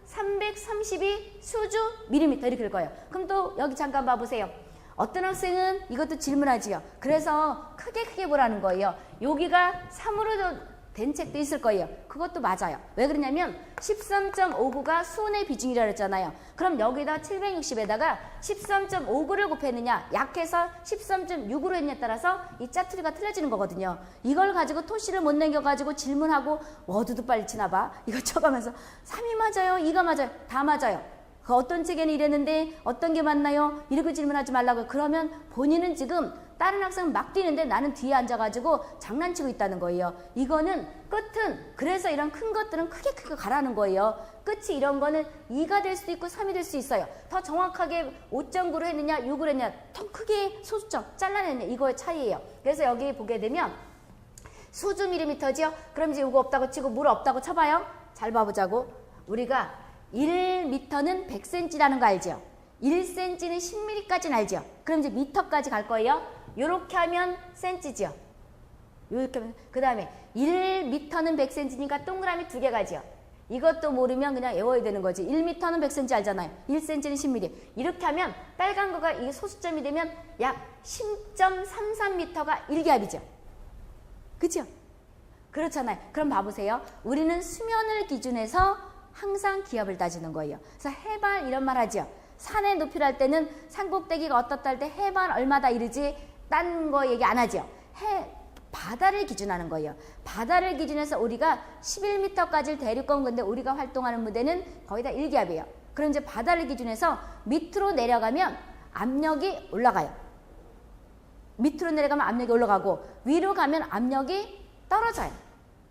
1332 수주 밀리미터 이렇게 될 거예요. 그럼 또 여기 잠깐 봐보세요. 어떤 학생은 이것도 질문하지요. 그래서 크게 보라는 거예요. 여기가 3으로 된 책도 있을 거예요. 그것도 맞아요. 왜 그러냐면 13.59가 수은의 비중이라고 했잖아요. 그럼 여기다 760에다가 13.59를 곱했느냐 약해서 13.6으로 했냐에 따라서 이 짜투리가 틀려지는 거거든요. 이걸 가지고 토시를 못 남겨가지고 질문하고 워드도 빨리 치나 봐. 이거 쳐가면서 3이 맞아요? 2가 맞아요? 다 맞아요. 그 어떤 책에는 이랬는데 어떤 게 맞나요? 이렇게 질문하지 말라고요. 그러면 본인은 지금 다른 학생은 막 뛰는데 나는 뒤에 앉아가지고 장난치고 있다는 거예요. 이거는 끝은 그래서 이런 큰 것들은 크게 가라는 거예요. 끝이 이런 거는 2가 될 수도 있고 3이 될 수 있어요. 더 정확하게 5.9로 했느냐 6으로 했느냐 더 크게 소수점 잘라냈느냐 이거의 차이예요. 그래서 여기 보게 되면 수주 밀리미터죠. 그럼 이제 이거 없다고 치고 물 없다고 쳐봐요. 잘 봐보자고. 우리가 1m는 100cm라는 거 알죠? 1cm는 10mm까지는 알죠? 그럼 이제 미터까지 갈 거예요. 요렇게 하면 센치죠. 요렇게 하면 그 다음에 1m는 100cm니까 동그라미 2개 가죠. 이것도 모르면 그냥 외워야 되는 거지. 1m는 100cm 알잖아요. 1cm는 10mm. 이렇게 하면 빨간 거가 이게 소수점이 되면 약 10.33m가 1기압이죠. 그죠? 그렇잖아요. 그럼 봐보세요. 우리는 수면을 기준해서 항상 기압을 따지는 거예요. 그래서 해발 이런 말 하죠. 산의 높이를 할 때는 산꼭대기가 어떻다 할 때 해발 얼마다 이르지 딴 거 얘기 안 하죠. 바다를 기준하는 거예요. 바다를 기준해서 우리가 11m까지 대륙권 근데 우리가 활동하는 무대는 거의 다 1기압이에요. 그럼 이제 바다를 기준해서 밑으로 내려가면 압력이 올라가요. 밑으로 내려가면 압력이 올라가고 위로 가면 압력이 떨어져요.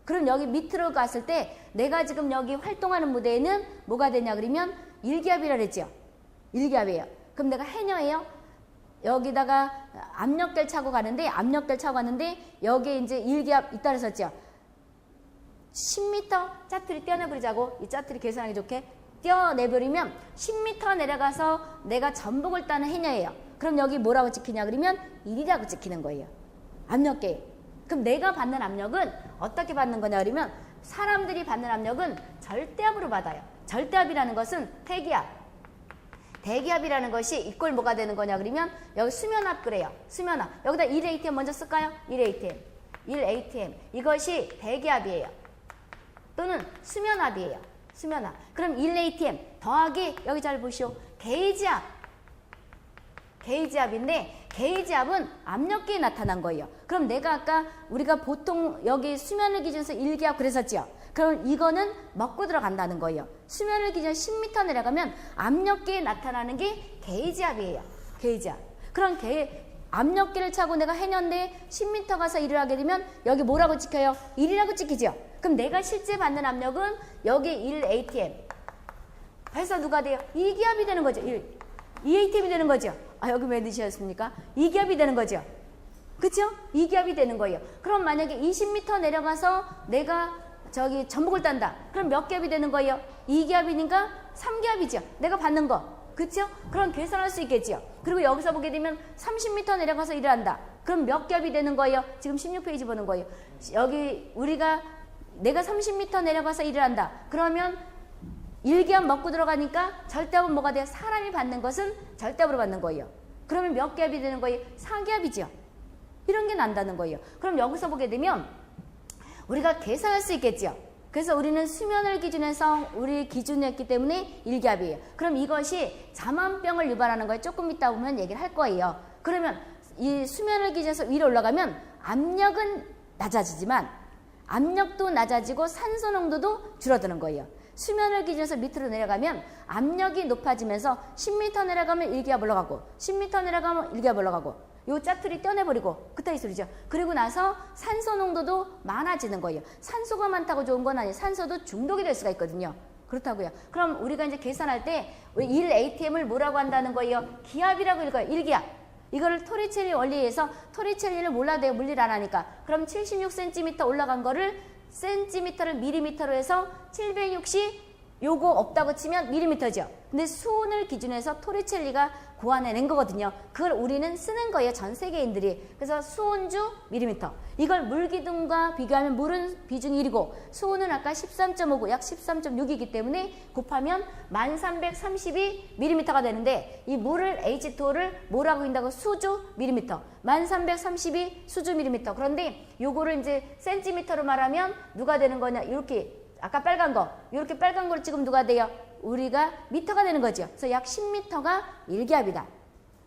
그럼 여기 밑으로 갔을 때 내가 지금 여기 활동하는 무대에는 뭐가 되냐 그러면 1기압이라 그랬죠. 1기압이에요. 그럼 내가 해녀예요? 여기다가 압력계를 차고 가는데 여기에 이제 일기압 있다 그랬었죠. 10m 짜투리 떼어내버리자고. 이 짜투리 계산하기 좋게 떼어내버리면 10m 내려가서 내가 전복을 따는 해녀예요. 그럼 여기 뭐라고 찍히냐 그러면 1이라고 찍히는 거예요. 압력계. 그럼 내가 받는 압력은 어떻게 받는 거냐 그러면 사람들이 받는 압력은 절대압으로 받아요. 절대압이라는 것은 대기압. 대기압이라는 것이 이꼴 뭐가 되는 거냐 그러면 여기 수면압 그래요. 수면압. 여기다 1atm 먼저 쓸까요? 1atm. 이것이 대기압이에요. 또는 수면압이에요. 수면압. 그럼 1atm 더하기 여기 잘 보시오. 게이지압. 게이지압인데 게이지압은 압력계에 나타난 거예요. 그럼 내가 아까 우리가 보통 여기 수면을 기준해서 1기압 그랬었죠. 그럼 이거는 먹고 들어간다는 거예요. 수면을 기준 10m 내려가면 압력계에 나타나는 게 게이지압이에요. 게이지압. 그럼 압력계를 차고 내가 해녀인데 10m 가서 일을 하게 되면 여기 뭐라고 찍혀요? 1이라고 찍히죠. 그럼 내가 실제 받는 압력은 여기 1atm. 그래서 누가 돼요? 2기압이 되는 거죠. 2atm이 되는 거죠. 아, 여기 왜 넣으셨습니까? 2기압이 되는 거죠. 그쵸? 2기압이 되는 거예요. 그럼 만약에 20m 내려가서 내가 저기 전복을 딴다. 그럼 몇 기압이 되는 거예요? 2기압이니까 3기압이죠. 내가 받는 거. 그쵸? 그럼 계산할 수 있겠죠. 그리고 여기서 보게 되면 30m 내려가서 일을 한다. 그럼 몇 기압이 되는 거예요? 지금 16페이지 보는 거예요. 여기 내가 30m 내려가서 일을 한다. 그러면 1기압 먹고 들어가니까 절대압은 뭐가 돼요? 사람이 받는 것은 절대압으로 받는 거예요. 그러면 몇 기압이 되는 거예요? 4기압이죠. 이런 게 난다는 거예요. 그럼 여기서 보게 되면 우리가 계산할 수 있겠죠. 그래서 우리는 수면을 기준해서 우리 기준을 했기 때문에 1기압이에요. 그럼 이것이 자만병을 유발하는 거에 조금 이따 보면 얘기를 할 거예요. 그러면 이 수면을 기준해서 위로 올라가면 압력은 낮아지지만 압력도 낮아지고 산소 농도도 줄어드는 거예요. 수면을 기준해서 밑으로 내려가면 압력이 높아지면서 10m 내려가면 1기압 올라가고 10m 내려가면 1기압 올라가고 요 짜투리 떼어내버리고 그따위 소리죠. 그리고 나서 산소 농도도 많아지는 거예요. 산소가 많다고 좋은 건 아니에요. 산소도 중독이 될 수가 있거든요. 그렇다고요. 그럼 우리가 이제 계산할 때 1atm을 뭐라고 한다는 거예요? 기압이라고 읽어요. 1기압. 이거를 토리첼리 원리에서 토리첼리를 몰라도 돼요. 물리를 안 하니까. 그럼 76cm 올라간 거를 센티미터를 밀리미터로 해서 760 요거 없다고 치면 밀리미터죠. 근데 수온을 기준해서 토리첼리가 고안해낸 거거든요. 그걸 우리는 쓰는 거예요. 전 세계인들이. 그래서 수온주 밀리미터. 이걸 물기둥과 비교하면 물은 비중이 1이고 수온은 아까 13.5고 약 13.6이기 때문에 곱하면 1332 밀리미터가 되는데 이 물을 H2O를 뭐라고 한다고? 수주 밀리미터. 1332 수주 밀리미터. 그런데 요거를 이제 센티미터로 말하면 누가 되는 거냐? 이렇게 아까 빨간 거, 이렇게 빨간 거를 찍으면 누가 돼요? 우리가 미터가 되는 거죠. 그래서 약 10m가 1기압이다.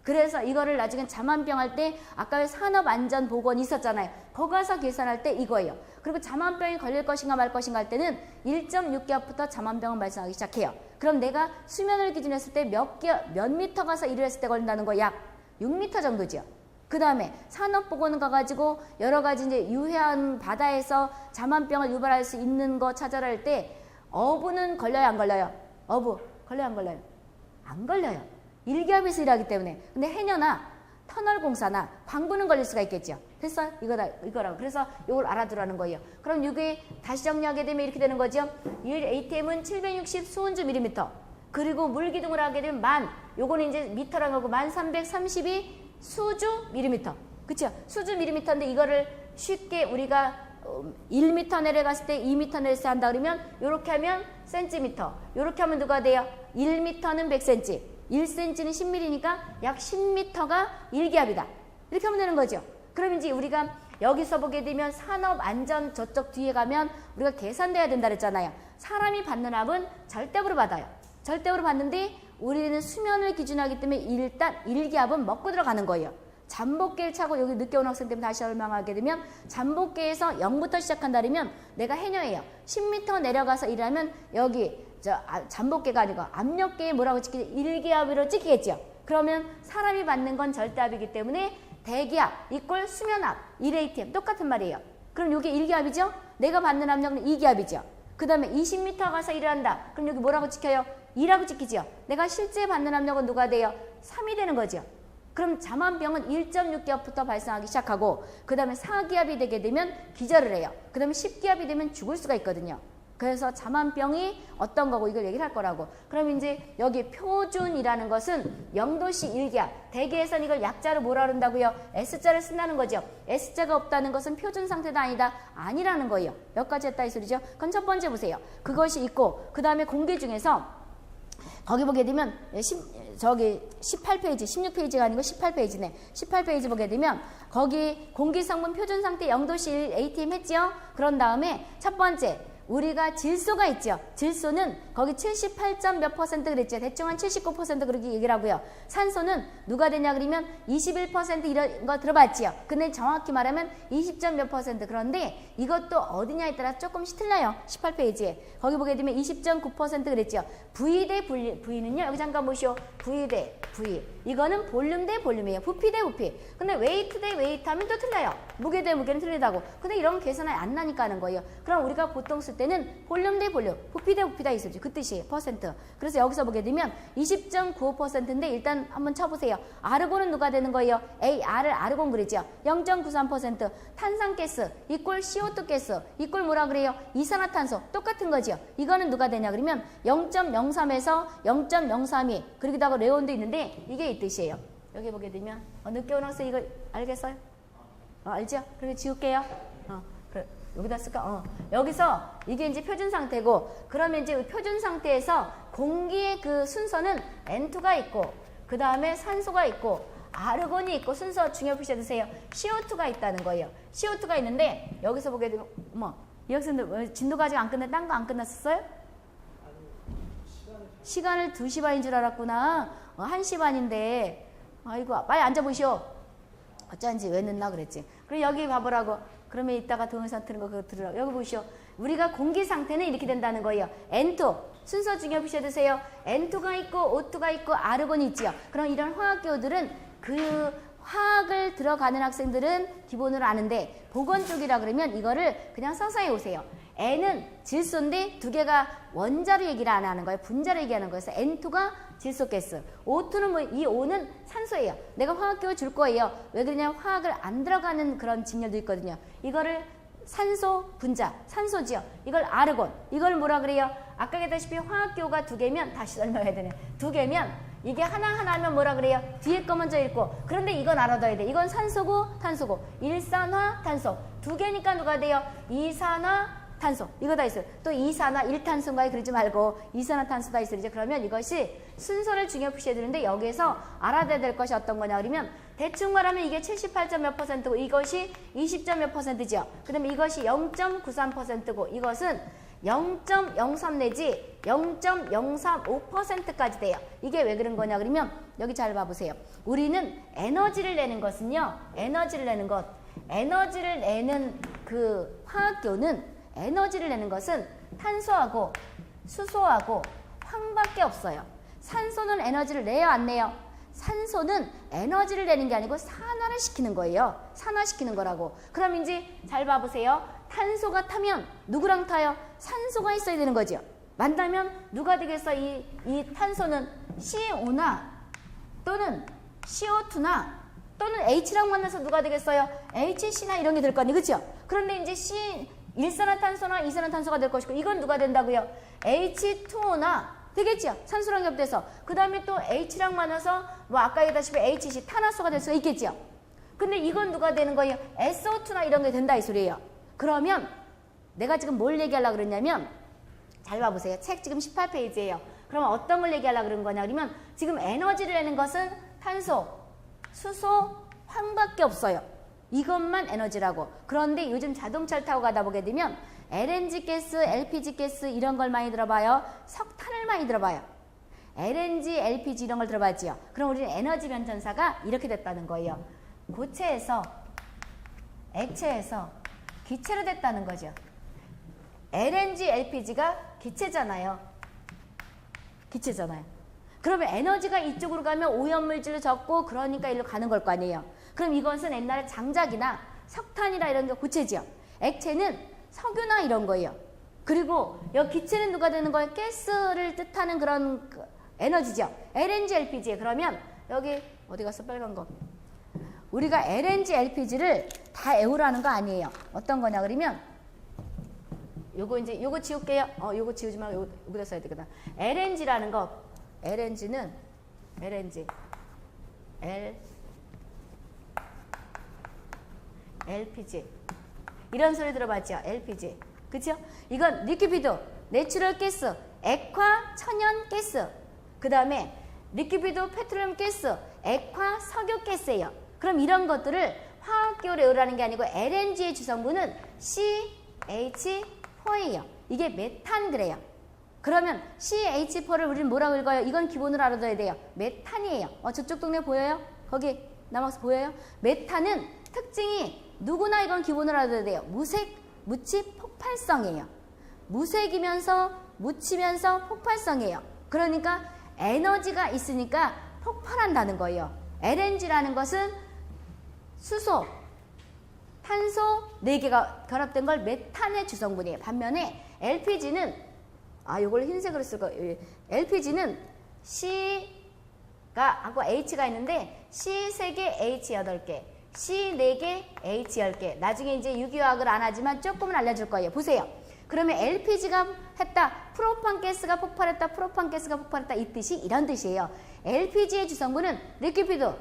그래서 이거를 나중에 자만병 할 때 아까 왜 산업안전보건이 있었잖아요. 거기 가서 계산할 때 이거예요. 그리고 자만병이 걸릴 것인가 말 것인가 할 때는 1.6기압부터 자만병은 발생하기 시작해요. 그럼 내가 수면을 기준했을 때 몇 미터 가서 일을 했을 때 걸린다는 거 약 6미터 정도죠. 그 다음에 산업보건 가가지고 여러 가지 이제 유해한 바다에서 자만병을 유발할 수 있는 거 찾아라 할 때 어부는 걸려요, 안 걸려요? 어부 걸려요, 안 걸려요? 안 걸려요. 1기압에서 일하기 때문에. 근데 해녀나 터널 공사나 광부는 걸릴 수가 있겠죠. 됐어? 이거라고. 그래서 이걸 알아두라는 거예요. 그럼 이게 다시 정리하게 되면 이렇게 되는 거죠. 1atm은 760 수온주 밀리미터. 그리고 물기둥을 하게 되면 요거는 이제 미터라는 거고 1332 수주 밀리미터. 그쵸? 수주 밀리미터인데 이거를 쉽게 우리가 1m 내려갔을 때 2m 내려갔을 때 한다 그러면 요렇게 하면 센티미터. 요렇게 하면 누가 돼요? 1m는 100cm. 1cm는 10mm니까 약 10m가 1기압이다. 이렇게 하면 되는 거죠. 그럼 이제 우리가 여기서 보게 되면 산업안전 저쪽 뒤에 가면 우리가 계산돼야 된다 그랬잖아요. 사람이 받는 압은 절대압으로 받아요. 절대압으로 받는데 우리는 수면을 기준하기 때문에 일단 1기압은 먹고 들어가는 거예요. 잠복계를 차고 여기 늦게 온 학생 때문에 다시 설명하게 되면 잠복계에서 0부터 시작한다면 내가 해녀예요. 10m 내려가서 일하면 여기 잠복계가 아니고 압력계에 뭐라고 찍히지? 1기압으로 찍히겠죠. 그러면 사람이 받는 건 절대압이기 때문에 대기압 이꼴 수면압 1atm 똑같은 말이에요. 그럼 여기 1기압이죠? 내가 받는 압력은 2기압이죠. 그 다음에 20m 가서 일을 한다. 그럼 여기 뭐라고 찍혀요? 2라고 찍히죠. 내가 실제 받는 압력은 누가 돼요? 3이 되는 거죠. 그럼 잠안병은 1.6기압부터 발생하기 시작하고 그 다음에 4기압이 되게 되면 기절을 해요. 그 다음에 10기압이 되면 죽을 수가 있거든요. 그래서 잠안병이 어떤 거고 이걸 얘기를 할 거라고. 그럼 이제 여기 표준이라는 것은 0도씨 1기압. 대개에선 이걸 약자로 뭐라 그런다고요? S자를 쓴다는 거죠. S자가 없다는 것은 표준 상태도 아니다. 아니라는 거예요. 몇 가지 했다 이 소리죠. 그럼 첫 번째 보세요. 그것이 있고 그 다음에 공기 중에서 거기 보게 되면 18페이지, 16페이지가 아니고 18페이지네. 18페이지 보게 되면 거기 공기 성분 표준 상태 0도씨 1 ATM 했죠? 그런 다음에 첫 번째 우리가 질소가 있죠. 질소는 거기 78점 몇 퍼센트 그랬죠. 대충 한 79% 그렇게 얘기를 하고요. 산소는 누가 되냐 그러면 21% 이런 거 들어봤지요. 근데 정확히 말하면 20점 몇 퍼센트. 그런데 이것도 어디냐에 따라 조금씩 틀려요. 18페이지에. 거기 보게 되면 20.9% 그랬죠. V 대 V는요. 여기 잠깐 보시오. V 대 V. 이거는 볼륨 대 볼륨이에요. 부피 대 부피. 근데 웨이트 대 웨이트 하면 또 틀려요. 무게 대 무게는 틀리다고. 근데 이런 계산이 안 나니까 하는 거예요. 그럼 우리가 보통 쓸 때는 볼륨 대 볼륨, 부피 대 부피다 이 소리죠. 그 뜻이에요. 퍼센트. 그래서 여기서 보게 되면 20.95%인데 일단 한번 쳐보세요. 아르곤은 누가 되는 거예요? R을 아르곤 그랬죠. 0.93%. 탄산가스 이꼴 CO2 가스 이꼴 뭐라 그래요? 이산화탄소 똑같은 거죠. 이거는 누가 되냐 그러면 0.03에서 0.032 그러기다가 레온도 있는데 이게 이 뜻이에요. 여기 보게 되면 늦게 온 학생 이거 알겠어요? 알죠? 그리고 지울게요. 그래. 여기다 쓸까? 여기서 이게 이제 표준 상태고 그러면 이제 표준 상태에서 공기의 그 순서는 N2가 있고 그 다음에 산소가 있고 아르곤이 있고 순서 중요 표시해 두세요. CO2가 있다는 거예요. CO2가 있는데 여기서 보게 되면 이 학생들 진도가 아직 안 끝났 딴 거 안 끝났었어요? 시간을 2시 반인 줄 알았구나. 1시 반인데 아이고 빨리 앉아보시오. 어쩐지 왜 늦나 그랬지. 그리고 여기 봐보라고. 그러면 이따가 동영상 트는 거 그거 들으라고. 여기 보시오. 우리가 공기 상태는 이렇게 된다는 거예요. N2 순서 중요 표시해 두세요. N2가 있고 O2가 있고 아르곤이 있지요. 그럼 이런 화학기호들은 그 화학을 들어가는 학생들은 기본으로 아는데 보건 쪽이라 그러면 이거를 그냥 써서 해오세요. N은 질소인데 두 개가 원자로 얘기를 안 하는 거예요. 분자로 얘기하는 거예요. 그래서 N2가 질소가스. O2는 이 O는 산소예요. 내가 화학기호 줄 거예요. 왜 그러냐면 화학을 안 들어가는 그런 직렬도 있거든요. 이거를 산소 분자, 산소지요. 이걸 아르곤. 이걸 뭐라 그래요? 아까 얘기했다시피 화학기호가 두 개면 다시 설명해야 되네. 두 개면 이게 하나하나 하면 뭐라 그래요? 뒤에 거 먼저 읽고. 그런데 이건 알아둬야 돼. 이건 산소고 탄소고. 일산화탄소. 두 개니까 누가 돼요? 이산화탄소. 이거 다 있어요. 또 이산화 1탄소인가요? 그러지 말고 이산화탄소다 있어요. 이제 그러면 이것이 순서를 중요 표시해 드는데 여기에서 알아둬야 될 것이 어떤 거냐 그러면 대충 말하면 이게 78점 몇 퍼센트고 이것이 20점 몇 퍼센트죠. 그 다음에 이것이 0.93%고 이것은 0.03 내지 0.035%까지 돼요. 이게 왜 그런 거냐 그러면 여기 잘 봐보세요. 우리는 에너지를 내는 것은요. 에너지를 내는 그 화학기호는 에너지를 내는 것은 탄소하고 수소하고 황밖에 없어요. 산소는 에너지를 내요 안 내요? 산소는 에너지를 내는 게 아니고 산화를 시키는 거예요. 산화시키는 거라고. 그럼 이제 잘 봐보세요. 탄소가 타면 누구랑 타요? 산소가 있어야 되는 거죠. 만나면 누가 되겠어? 이 탄소는 CO나 또는 CO2나 또는 H랑 만나서 누가 되겠어요? HC나 이런 게 될 거 아니에요. 그렇죠? 그런데 이제 일산화탄소나 이산화탄소가 될 것이고 이건 누가 된다고요? H2O나 되겠죠? 산소랑 겹돼서. 그 다음에 또 H랑 만나서 뭐 아까 얘기했다시피 HC 탄화수가 될 수가 있겠죠? 근데 이건 누가 되는 거예요? SO2나 이런 게 된다 이 소리예요. 그러면 내가 지금 뭘 얘기하려고 그랬냐면 잘 봐보세요. 책 지금 18페이지예요. 그러면 어떤 걸 얘기하려고 그런 거냐 그러면 지금 에너지를 내는 것은 탄소, 수소, 황밖에 없어요. 이것만 에너지라고. 그런데 요즘 자동차를 타고 가다 보게 되면 LNG 가스, LPG 가스 이런 걸 많이 들어봐요. 석탄을 많이 들어봐요. LNG, LPG 이런 걸 들어봤지요. 그럼 우리는 에너지 변전사가 이렇게 됐다는 거예요. 고체에서 액체에서 기체로 됐다는 거죠. LNG, LPG가 기체잖아요. 기체잖아요. 그러면 에너지가 이쪽으로 가면 오염물질로 적고 그러니까 일로 가는 걸 거 아니에요. 그럼 이것은 옛날에 장작이나 석탄이나 이런 게 고체죠. 액체는 석유나 이런 거예요. 그리고 여기 기체는 누가 되는 거예요? 가스를 뜻하는 그런 에너지죠. LNG, LPG. 그러면 여기 어디 갔어 빨간 거. 우리가 LNG, LPG를 다 외우라는 거 아니에요. 어떤 거냐 그러면 요거 이제 요거 지울게요. 요거 지우지 말고 요거다 써야 되거든. LNG라는 거. LNG는 LNG LPG 이런 소리 들어봤죠? LPG. 그쵸? 이건 리퀴피드, 내추럴 가스, 액화 천연 가스. 그 다음에 리퀴피드 페트롤리움 가스, 액화 석유 가스예요. 그럼 이런 것들을 화학기호로 외우라는 게 아니고 LNG의 주성분은 CH4예요. 이게 메탄 그래요. 그러면 CH4를 우리는 뭐라고 읽어요? 이건 기본으로 알아둬야 돼요. 메탄이에요. 저쪽 동네 보여요? 거기 남학생 보여요? 메탄은 특징이 누구나 이건 기본으로 알아둬야 돼요. 무색, 묻히, 폭발성이에요. 무색이면서 묻히면서 폭발성이에요. 그러니까 에너지가 있으니까 폭발한다는 거예요. LNG라는 것은 수소, 탄소 4개가 결합된 걸 메탄의 주성분이에요. 반면에 LPG는 요걸 흰색으로 쓸 거예요. LPG는 C가 하고 H가 있는데 C 3개, H 8개, C 4개, H 10개. 나중에 이제 유기화학을 안 하지만 조금은 알려줄 거예요. 보세요. 그러면 LPG가 했다. 프로판 가스가 폭발했다. 프로판 가스가 폭발했다. 이 뜻이 이런 뜻이에요. LPG의 주성분은 리퀴피드,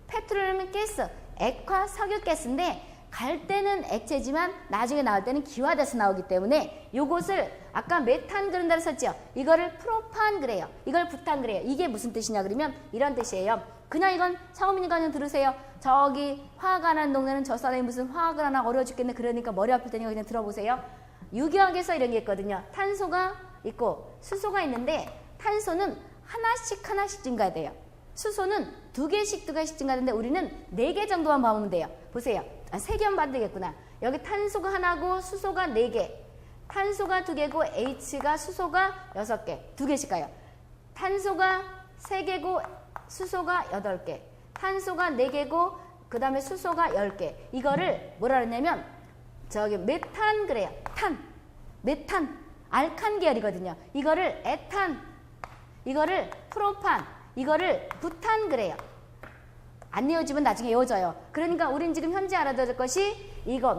페트롤리움 가스, 액화 석유 가스인데 갈 때는 액체지만 나중에 나올 때는 기화돼서 나오기 때문에 요것을 아까 메탄 그런다고 썼죠. 이거를 프로판 그래요. 이걸 부탄 그래요. 이게 무슨 뜻이냐 그러면 이런 뜻이에요. 그냥 이건 상호민이가 그냥 들으세요. 저기 화학 안 하는 동네는 저 사람이 무슨 화학을 하나 어려워 죽겠네. 그러니까 머리 아플 테니까 그냥 들어보세요. 유기화학에서 이런 게 있거든요. 탄소가 있고 수소가 있는데 탄소는 하나씩 증가돼요. 수소는 2개씩 증가되는데 우리는 4개 정도만 봐보면 돼요. 보세요. 3개만 봐도 되겠구나. 여기 탄소가 하나고 수소가 4개. 탄소가 2개고 H가 수소가 6개. 2개씩 가요. 탄소가 3개고 수소가 8개. 탄소가 4개고 그 다음에 수소가 10개. 이거를 뭐라 그러냐면 저기 메탄 그래요. 메탄. 알칸 계열이거든요. 이거를 에탄, 이거를 프로판, 이거를 부탄 그래요. 안 외워지면 나중에 외워져요. 그러니까 우린 지금 현재 알아둬야 될 것이 이거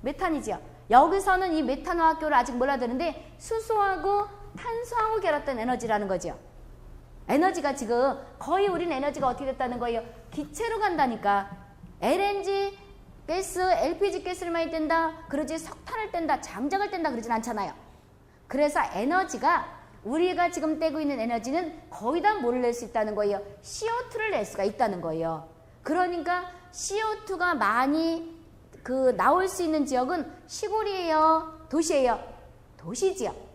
메탄이지요. 여기서는 이 메탄 화학교를 아직 몰라야 되는데 수소하고 탄소하고 결합된 에너지라는 거죠. 에너지가 지금 거의 우린 에너지가 어떻게 됐다는 거예요? 기체로 간다니까. LNG 가스, LPG 가스를 많이 뗀다. 그러지 석탄을 뗀다, 장작을 뗀다 그러진 않잖아요. 그래서 에너지가 우리가 지금 떼고 있는 에너지는 거의 다 뭐를 낼 수 있다는 거예요? CO2를 낼 수가 있다는 거예요. 그러니까 CO2가 많이 나올 수 있는 지역은 시골이에요? 도시예요? 도시지요.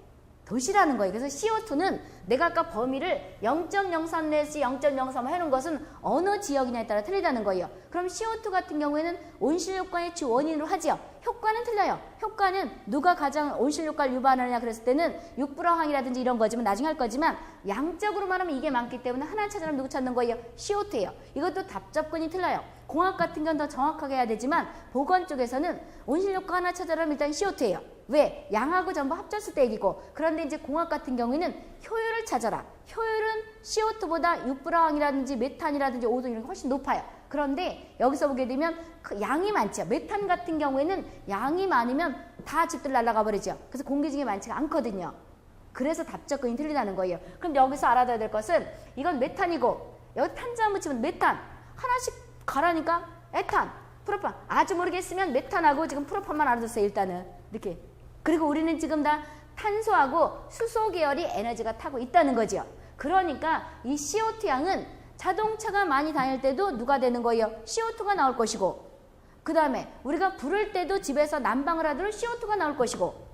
도시라는 거예요. 그래서 CO2는 내가 아까 범위를 0.03 내지 0.03 해놓은 것은 어느 지역이냐에 따라 틀리다는 거예요. 그럼 CO2 같은 경우에는 온실효과의 주 원인으로 하지요. 효과는 틀려요. 효과는 누가 가장 온실효과를 유발하느냐 그랬을 때는 육불화황이라든지 이런 거지만 나중에 할 거지만 양적으로 말하면 이게 많기 때문에 하나 찾으려면 누구 찾는 거예요? CO2예요. 이것도 답접근이 틀려요. 공학 같은 건 더 정확하게 해야 되지만 보건 쪽에서는 온실효과 하나 찾으려면 일단 CO2예요. 왜? 양하고 전부 합쳤을 때 얘기고. 그런데 이제 공학 같은 경우에는 효율을 찾아라. 효율은 CO2보다 육불화황이라든지 메탄이라든지 오존 이런 게 훨씬 높아요. 그런데 여기서 보게 되면 양이 많죠. 메탄 같은 경우에는 양이 많으면 다 집들 날아가 버리죠. 그래서 공기 중에 많지가 않거든요. 그래서 답접근이 틀리다는 거예요. 그럼 여기서 알아둬야 될 것은 이건 메탄이고 여기 탄자 붙이면 메탄 하나씩 가라니까 에탄, 프로판 아주 모르겠으면 메탄하고 지금 프로판만 알아뒀어요. 일단은 이렇게. 그리고 우리는 지금 다 탄소하고 수소 계열이 에너지가 타고 있다는 거죠. 그러니까 이 CO2 양은 자동차가 많이 다닐 때도 누가 되는 거예요? CO2가 나올 것이고 그 다음에 우리가 불을 때도 집에서 난방을 하더라도 CO2가 나올 것이고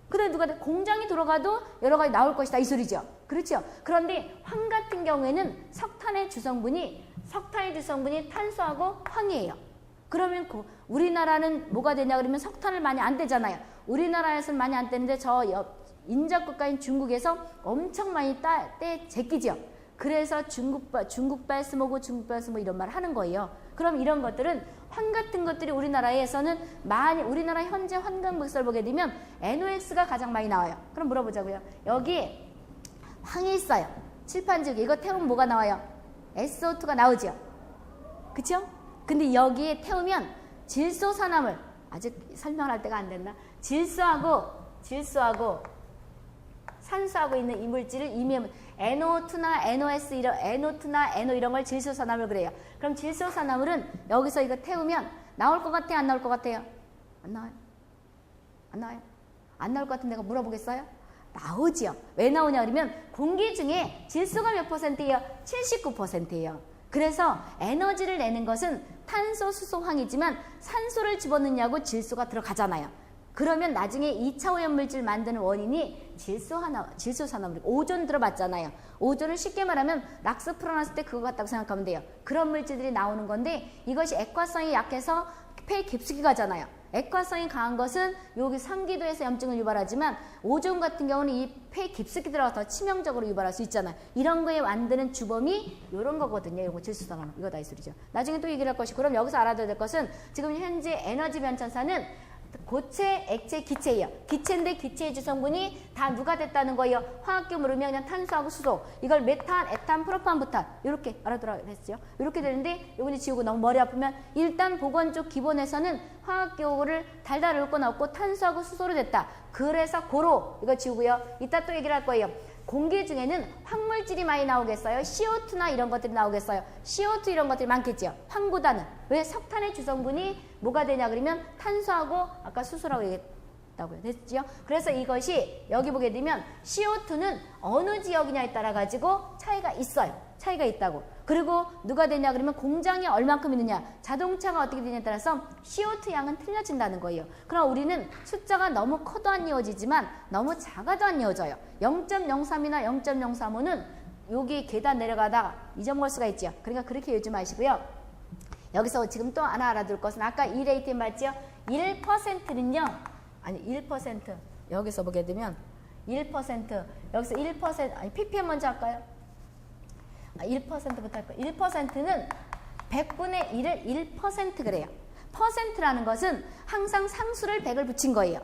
그 다음에 누가 공장이 돌아가도 여러 가지 나올 것이다 이 소리죠. 그렇죠? 그런데 황 같은 경우에는 석탄의 주성분이 탄소하고 황이에요. 그러면 우리나라는 뭐가 되냐 그러면 석탄을 많이 안 떼잖아요. 우리나라에서는 많이 안 떼는데 저 인접 국가인 중국에서 엄청 많이 제끼죠. 그래서 중국발 스모그 이런 말을 하는 거예요. 그럼 이런 것들은 황 같은 것들이 우리나라에서는 많이 우리나라 현재 환경물질 보게 되면 NOx가 가장 많이 나와요. 그럼 물어보자고요. 여기 황이 있어요. 칠판지기 이거 태우면 뭐가 나와요? SO2가 나오죠. 그쵸? 근데 여기에 태우면 질소산화물, 아직 설명할 때가 안 됐나? 질소하고 산소하고 있는 이물질을 이미하면 NO2나 NOS 이런 NO2나 NO 이런 걸 질소산화물 그래요. 그럼 질소산화물은 여기서 이거 태우면 나올 것 같아요? 안 나올 것 같아요? 안 나와요? 안 나와요? 안 나올 것 같은 내가 물어보겠어요? 나오지요. 왜 나오냐 그러면 공기 중에 질소가 몇 %예요? 79%예요. 그래서 에너지를 내는 것은 탄소, 수소, 황이지만 산소를 집어넣냐고 질소가 들어가잖아요. 그러면 나중에 2차 오염물질 만드는 원인이 질소산화물, 오존 들어봤잖아요. 오존을 쉽게 말하면 락스 풀어놨을 때 그거 같다고 생각하면 돼요. 그런 물질들이 나오는 건데 이것이 액화성이 약해서 폐에 깊숙이 가잖아요. 액화성이 강한 것은 여기 상기도에서 염증을 유발하지만 오존 같은 경우는 이 폐에 깊숙이 들어가서 더 치명적으로 유발할 수 있잖아요. 이런 거에 만드는 주범이 이런 거거든요. 이거 질소산화물. 이거다 이 소리죠. 나중에 또 얘기를 할 것이고 그럼 여기서 알아둬야 될 것은 지금 현재 에너지 변천사는 고체, 액체, 기체예요. 기체인데 기체의 주성분이 다 누가 됐다는 거예요. 화학계 물으면 그냥 탄소하고 수소. 이걸 메탄, 에탄, 프로판, 부탄 이렇게 알아들어 했죠. 이렇게 되는데 요번에 지우고 너무 머리 아프면 일단 보건 쪽 기본에서는 화학기호를 달달을 얻고 나왔고 탄소하고 수소로 됐다. 그래서 고로 이거 지우고요. 이따 또 얘기를 할 거예요. 공기 중에는 황물질이 많이 나오겠어요? CO2나 이런 것들이 나오겠어요? CO2 이런 것들이 많겠죠? 황보다는. 왜? 석탄의 주성분이 뭐가 되냐 그러면 탄소하고 아까 수소라고 얘기했다고요. 됐죠? 그래서 이것이 여기 보게 되면 CO2는 어느 지역이냐에 따라 가지고 차이가 있어요. 차이가 있다고. 그리고 누가 되냐 그러면 공장이 얼만큼 있느냐, 자동차가 어떻게 되냐에 따라서 CO2 양은 틀려진다는 거예요. 그럼 우리는 숫자가 너무 커도 안 이어지지만 너무 작아도 안 이어져요. 0.03이나 0.035는 여기 계단 내려가다가 잊어먹을 수가 있죠. 그러니까 그렇게 외우지 마시고요. 여기서 지금 또 하나 알아둘 것은 아까 이 레이트 맞죠? 1%는요. 아니 1% 여기서 보게 되면 1% 여기서 1% 아니 ppm 먼저 할까요? 1%부터 할까요? 1%는 100분의 1을 1% 그래요. 퍼센트라는 것은 항상 상수를 100을 붙인 거예요.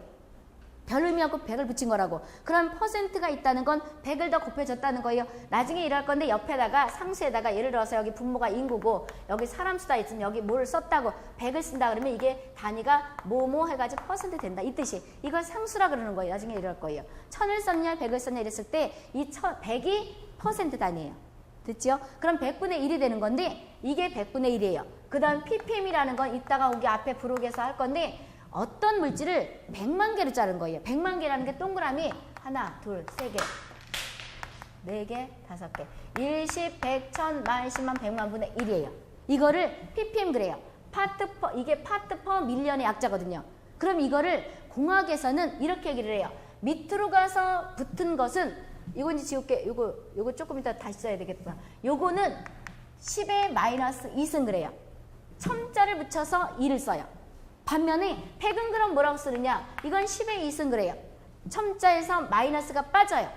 별 의미 없고 100을 붙인 거라고. 그럼 퍼센트가 있다는 건 100을 더 곱해줬다는 거예요. 나중에 일할 건데 옆에다가 상수에다가 예를 들어서 여기 분모가 인구고 여기 사람 수다 있으면 여기 뭘 썼다고 100을 쓴다 그러면 이게 단위가 뭐뭐 해가지고 퍼센트 된다. 이 뜻이. 이걸 상수라 그러는 거예요. 나중에 일할 거예요. 1000을 썼냐 100을 썼냐 이랬을 때 이 100이 퍼센트 단위예요. 됐죠? 그럼 100분의 1이 되는 건데 이게 100분의 1이에요. 그 다음 ppm이라는 건 이따가 여기 앞에 부록에서 할 건데 어떤 물질을 100만 개로 자른 거예요. 100만 개라는 게 동그라미 하나, 둘, 세 개, 네 개, 다섯 개. 1, 10, 100, 1000, 만, 10만, 100만 분의 1이에요. 이거를 ppm 그래요. 이게 파트 퍼 밀리언의 약자거든요. 그럼 이거를 공학에서는 이렇게 얘기를 해요. 밑으로 가서 붙은 것은 이건 이제 지울게. 요거 조금 이따 다시 써야 되겠다. 요거는 10의 마이너스 2승 그래요. 첨자를 붙여서 2를 써요. 반면에 100은 그럼 뭐라고 쓰느냐? 이건 10의 2승 그래요. 첨자에서 마이너스가 빠져요.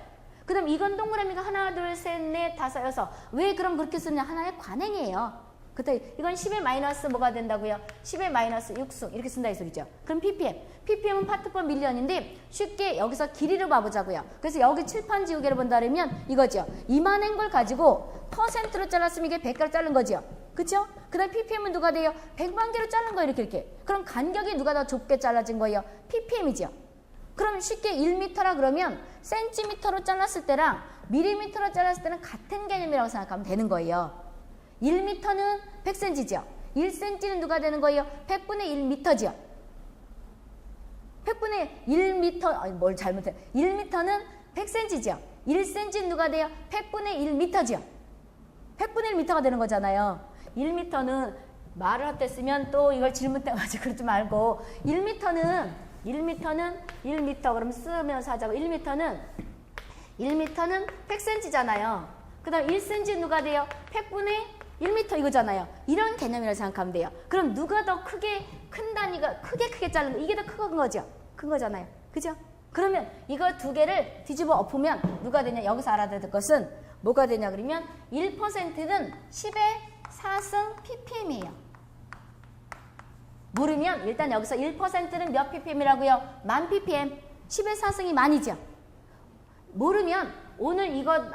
그 다음 이건 동그라미가 하나, 둘, 셋, 넷, 다섯, 여섯. 왜 그럼 그렇게 쓰느냐? 하나의 관행이에요. 그때 이건 10의 마이너스 뭐가 된다고요? 10의 마이너스 6승 이렇게 쓴다 이 소리죠. 그럼 ppm. ppm은 파트 퍼 밀리언인데 쉽게 여기서 길이를 봐보자고요. 그래서 여기 칠판 지우개를 본다 그러면 이거죠. 이만한 걸 가지고 퍼센트로 잘랐으면 이게 100개로 자른 거죠. 그쵸? 그 다음 ppm은 누가 돼요? 100만 개로 자른 거예요. 이렇게. 그럼 간격이 누가 더 좁게 잘라진 거예요? ppm이죠. 그럼 쉽게 1m라 그러면 센티미터로 잘랐을 때랑 밀리미터로 잘랐을 때는 같은 개념이라고 생각하면 되는 거예요. 1m는 100cm죠. 1cm는 누가 되는 거예요? 100분의 1m죠. 100분의 1m, 아니 뭘 잘못해. 1m는 100cm죠. 1cm는 누가 돼요? 100분의 1m죠. 100분의 1m가 되는 거잖아요. 1m는 말을 할 때 쓰면 또 이걸 질문해가지고 그러지 말고 1m는 1m 그럼 쓰면서 하자고. 1m는 100cm잖아요. 그 다음 1cm 누가 돼요? 100분의 1m 이거잖아요. 이런 개념이라고 생각하면 돼요. 그럼 누가 더 크게 큰 단위가 크게 자른 거 이게 더 큰 거죠. 큰 거잖아요. 그죠? 그러면 이거 두 개를 뒤집어 엎으면 누가 되냐? 여기서 알아야 될 것은 뭐가 되냐 그러면 1%는 10의 4승 ppm이에요. 모르면 일단 여기서 1%는 몇 ppm이라고요? 만 ppm. 10의 4승이 만이죠. 모르면 오늘 이거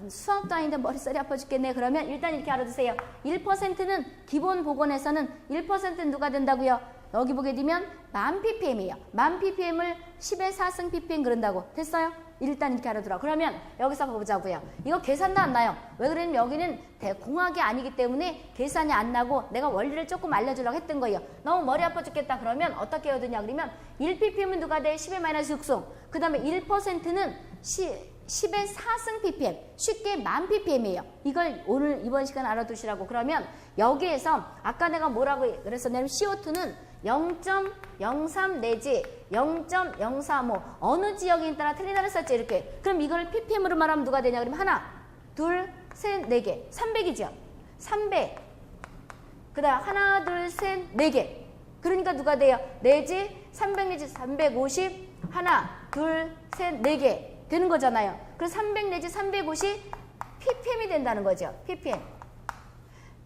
수학도 아닌데 머릿속이 아파 죽겠네. 그러면 일단 이렇게 알아두세요. 1%는 기본 보건에서는 1%는 누가 된다고요? 여기 보게 되면 1000ppm이에요. 1000ppm을 10의 4승 ppm 그런다고. 됐어요? 일단 이렇게 알아두라. 그러면 여기서 보자고요. 이거 계산도 안 나요. 왜 그러냐면 여기는 공학이 아니기 때문에 계산이 안 나고 내가 원리를 조금 알려주려고 했던 거예요. 너무 머리 아파 죽겠다 그러면 어떻게 해야 되냐 그러면 1ppm은 누가 돼? 10의 마이너스 6승. 그 다음에 1%는 10의 4승 ppm. 쉽게 1000ppm이에요. 이걸 오늘 이번 시간 알아두시라고. 그러면 여기에서 아까 내가 뭐라고 그랬었냐면 CO2는 0.03 내지 0.035 어느 지역에 따라 틀리다를 썼지 이렇게. 그럼 이걸 ppm으로 말하면 누가 되냐 그러면 하나, 둘, 셋, 네 개. 300이죠. 300. 그 다음 하나, 둘, 셋, 네 개. 그러니까 누가 돼요? 내지 300 내지 350 하나, 둘, 셋, 네 개 되는 거잖아요. 그래서 300 내지 350 ppm이 된다는 거죠. ppm.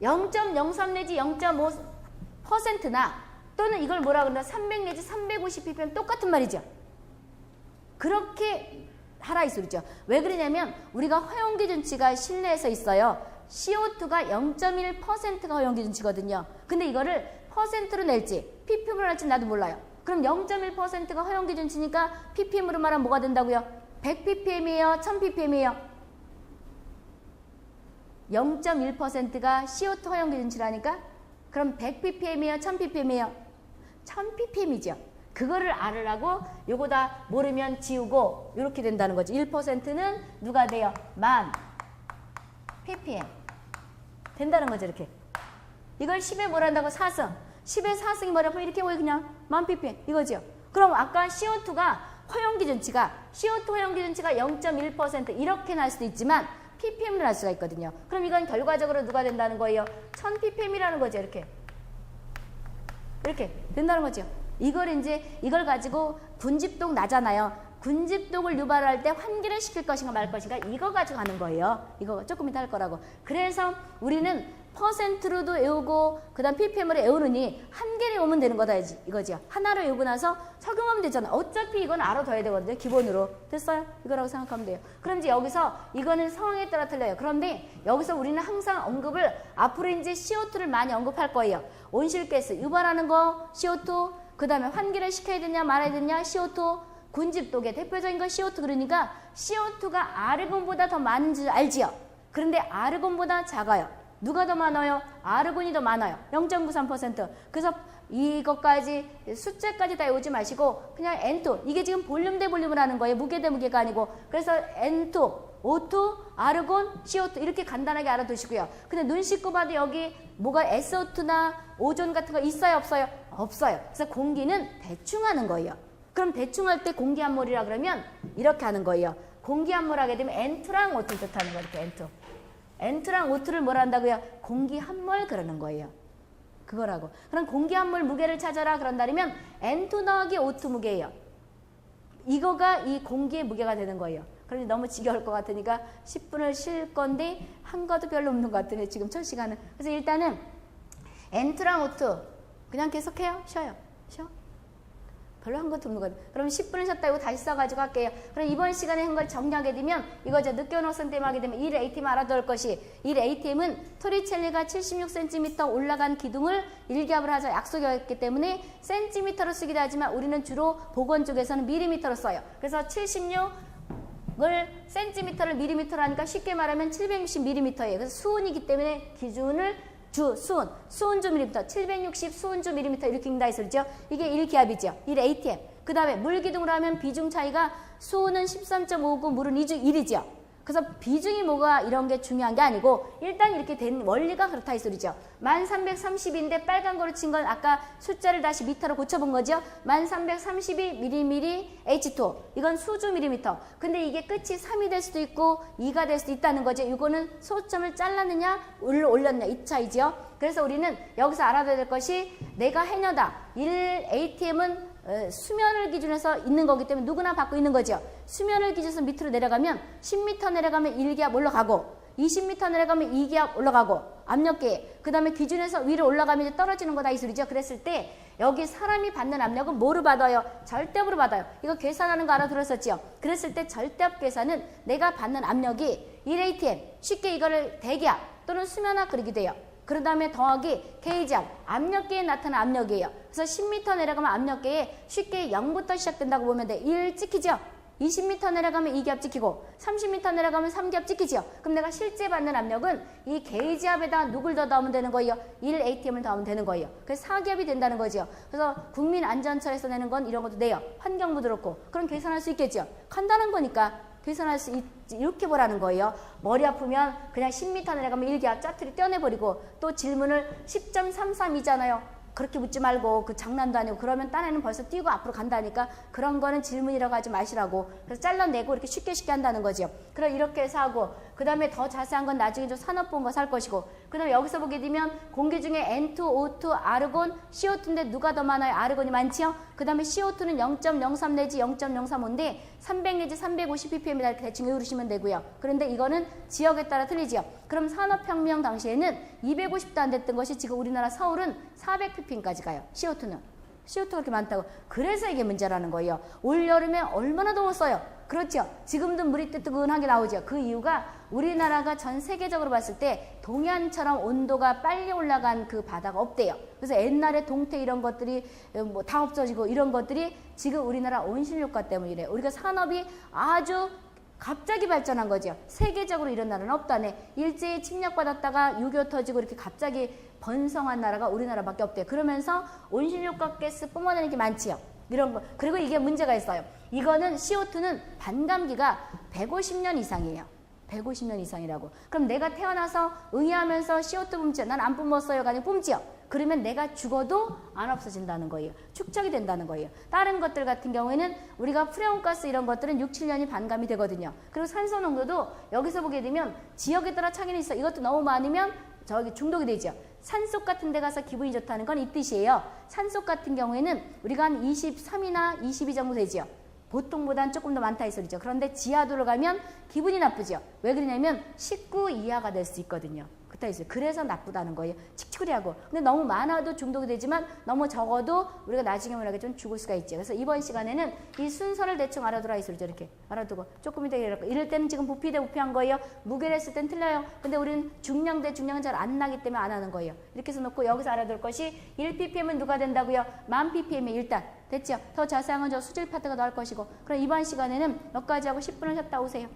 0.03 내지 0.5%나 또는 이걸 뭐라 그러나 300 내지 350 ppm 똑같은 말이죠. 그렇게 하라 이 소리죠. 왜 그러냐면 우리가 허용기준치가 실내에서 있어요. CO2가 0.1%가 허용기준치거든요. 근데 이거를 퍼센트로 낼지 ppm으로 낼지 나도 몰라요. 그럼 0.1%가 허용기준치니까 ppm으로 말하면 뭐가 된다고요? 100ppm이에요? 1000ppm이에요? 0.1%가 CO2 허용기준치라니까? 그럼 100ppm이에요? 1000ppm이에요? 1000ppm이죠. 그거를 알으라고 요거 다 모르면 지우고 이렇게 된다는 거지. 1%는 누가 돼요? 10,000 ppm 된다는 거죠. 이렇게. 이걸 10에 뭘 한다고? 4승. 10의 4승이 뭐라고? 이렇게 왜 그냥 10,000 ppm 이거죠. 그럼 아까 CO2가 허용기준치가 CO2 허용기준치가 0.1% 이렇게 날 수도 있지만 ppm을 할 수가 있거든요. 그럼 이건 결과적으로 누가 된다는 거예요? 1000 ppm이라는 거죠. 이렇게 된다는 거죠. 이걸 가지고 군집독 나잖아요. 군집독을 유발할 때 환기를 시킬 것인가 말 것인가 이거 가지고 하는 거예요. 이거 조금 이따 할 거라고. 그래서 우리는 퍼센트로도 외우고 그 다음 ppm으로 외우느니 한 개를 외우면 되는 거다 이거죠. 하나를 외우고 나서 적용하면 되잖아. 어차피 이건 알아둬야 되거든요. 기본으로. 됐어요? 이거라고 생각하면 돼요. 그럼 이제 여기서 이거는 상황에 따라 틀려요. 그런데 여기서 우리는 항상 언급을 앞으로 이제 CO2를 많이 언급할 거예요. 온실가스 유발하는 거 CO2 그 다음에 환기를 시켜야 되냐 말아야 되냐 CO2 군집독의 대표적인 건 CO2 그러니까 CO2가 아르곤보다 더 많은 줄 알지요. 그런데 아르곤보다 작아요. 누가 더 많아요? 아르곤이 더 많아요. 0.93%. 그래서 이것까지 숫자까지 다 외우지 마시고 그냥 N2 이게 지금 볼륨 대 볼륨을 하는 거예요. 무게 대 무게가 아니고. 그래서 N2 O2, 아르곤, CO2 이렇게 간단하게 알아두시고요. 근데 눈 씻고 봐도 여기 뭐가 SO2나 오존 같은 거 있어요? 없어요? 없어요. 그래서 공기는 대충 하는 거예요. 그럼 대충 할 때 공기함몰이라 그러면 이렇게 하는 거예요. 공기함몰 하게 되면 N2랑 O2를 뜻하는 거예요. 이렇게 N2. N2랑 O2를 뭐라 한다고요? 공기함몰 그러는 거예요. 그거라고. 그럼 공기함몰 무게를 찾아라 그런다면 N2 더하기 O2 무게예요. 이거가 이 공기의 무게가 되는 거예요. 그런데 너무 지겨울 것 같으니까 10분을 쉴 건데 한 것도 별로 없는 것 같으네 지금 첫 시간은. 그래서 일단은 N2랑 O2 그냥 계속해요. 쉬어요. 쉬어. 별로 한 것도 없는 것 같아요. 그럼 10분을 쉬었다 이거 다시 써가지고 할게요. 그럼 이번 시간에 한 걸 정리하게 되면 이거죠. 늦게온 학생 때문에 하게 되면 1 ATM 알아둘 것이 1 ATM은 토리첼리가 76cm 올라간 기둥을 일기압을 하자 약속이었기 때문에 센티미터로 쓰기도 하지만 우리는 주로 보건 쪽에서는 밀리미터로 써요. 그래서 76을 센티미터를 밀리미터로 하니까 쉽게 말하면 760mm예요. 그래서 수은이기 때문에 기준을 수은주 밀리미터, 760 수은주 밀리미터 이렇게 읽는다 했었죠. 이게 1기압이죠. 1 ATM. 그 다음에 물기둥으로 하면 비중 차이가 수은은 13.59, 물은 1이죠. 그래서 비중이 뭐가 이런 게 중요한 게 아니고 일단 이렇게 된 원리가 그렇다 이 소리죠. 1330인데 빨간 거로 친 건 아까 숫자를 다시 미터로 고쳐본 거죠. 1332 미리미리 H2 이건 수주 밀리미터. 근데 이게 끝이 3이 될 수도 있고 2가 될 수도 있다는 거죠. 이거는 소점을 잘랐느냐 올렸느냐 이 차이죠. 그래서 우리는 여기서 알아둬야 될 것이 내가 해녀다. 1 ATM은 수면을 기준해서 있는 거기 때문에 누구나 받고 있는 거죠. 수면을 기준해서 밑으로 내려가면 10m 내려가면 1기압 올라가고 20m 내려가면 2기압 올라가고 압력계 그 다음에 기준에서 위로 올라가면 이제 떨어지는 거다 이 소리죠. 그랬을 때 여기 사람이 받는 압력은 뭐로 받아요? 절대압으로 받아요. 이거 계산하는 거 알아들었었죠? 그랬을 때 절대압 계산은 내가 받는 압력이 1atm 쉽게 이거를 대기압 또는 수면압 그리게 돼요. 그 다음에 더하기 게이지압 압력계에 나타난 압력이에요. 그래서 10m 내려가면 압력계에 쉽게 0부터 시작된다고 보면 돼. 1 찍히죠? 20m 내려가면 2기압 찍히고 30m 내려가면 3기압 찍히죠. 그럼 내가 실제 받는 압력은 이 게이지압에다 누굴 더 넣으면 되는 거예요? 1atm을 더하면 되는 거예요. 그래서 4기압이 된다는 거죠. 그래서 국민안전처에서 내는 건 이런 것도 내요. 환경부도 그렇고. 그럼 계산할 수 있겠죠. 간단한 거니까 계산할 수 있지. 이렇게 보라는 거예요. 머리 아프면 그냥 10m 내려가면 1기압 짜투리 떼어내버리고 또 질문을 10.33이잖아요. 그렇게 묻지 말고 그 장난도 아니고 그러면 딴 애는 벌써 뛰고 앞으로 간다니까 그런 거는 질문이라고 하지 마시라고. 그래서 잘라내고 이렇게 쉽게 한다는 거죠. 그럼 이렇게 해서 하고 그 다음에 더 자세한 건 나중에 좀 산업본거 살 것이고 그 다음에 여기서 보게 되면 공기 중에 N2, O2, 아르곤, CO2인데 누가 더 많아요? 아르곤이 많지요? 그 다음에 CO2는 0.03 내지 0.035인데 300 내지 350ppm이다 이렇게 대충 외우시면 되고요. 그런데 이거는 지역에 따라 틀리죠. 그럼 산업혁명 당시에는 250도 안 됐던 것이 지금 우리나라 서울은 400ppm까지 가요. CO2는. CO2가 그렇게 많다고. 그래서 이게 문제라는 거예요. 올여름에 얼마나 더웠어요. 그렇죠. 지금도 물이 뜨뜨근하게 나오죠. 그 이유가 우리나라가 전 세계적으로 봤을 때 동해안처럼 온도가 빨리 올라간 그 바다가 없대요. 그래서 옛날에 동태 이런 것들이 뭐 다 없어지고 이런 것들이 지금 우리나라 온실효과 때문이래. 우리가 산업이 아주 갑자기 발전한 거죠. 세계적으로 이런 나라는 없다네. 일제히 침략받았다가 6.25 터지고 이렇게 갑자기 번성한 나라가 우리나라밖에 없대요. 그러면서 온실효과 가스 뿜어내는 게 많지요. 이런 거. 그리고 이게 문제가 있어요. 이거는 CO2는 반감기가 150년 이상이에요. 150년 이상이라고. 그럼 내가 태어나서 의아하면서 CO2 뿜지요. 난 안 뿜었어요. 아니고 뿜지요. 그러면 내가 죽어도 안 없어진다는 거예요. 축적이 된다는 거예요. 다른 것들 같은 경우에는 우리가 프레온가스 이런 것들은 6, 7년이 반감이 되거든요. 그리고 산소 농도도 여기서 보게 되면 지역에 따라 차이는 있어. 이것도 너무 많으면 저기 중독이 되죠. 산속 같은 데 가서 기분이 좋다는 건 이 뜻이에요. 산속 같은 경우에는 우리가 한 23이나 22 정도 되죠. 보통보다는 조금 더 많다 이 소리죠. 그런데 지하도로 가면 기분이 나쁘죠. 왜 그러냐면 19 이하가 될 수 있거든요. 그래서 나쁘다는 거예요. 칙칙하고. 근데 너무 많아도 중독이 되지만 너무 적어도 우리가 나중에 만약에 좀 죽을 수가 있죠. 그래서 이번 시간에는 이 순서를 대충 알아두라 이 소리죠. 이렇게 알아두고 조금 이따 이럴 때는 지금 부피 대 부피한 거예요. 무게를 했을 땐 틀려요. 근데 우리는 중량 대 중량은 잘 안 나기 때문에 안 하는 거예요. 이렇게 해서 놓고 여기서 알아둘 것이 1ppm은 누가 된다고요? 1000ppm이 일단 됐죠. 더 자세한 건 저 수질 파트가 나올 것이고. 그럼 이번 시간에는 몇 가지 하고 10분을 쉬었다 오세요.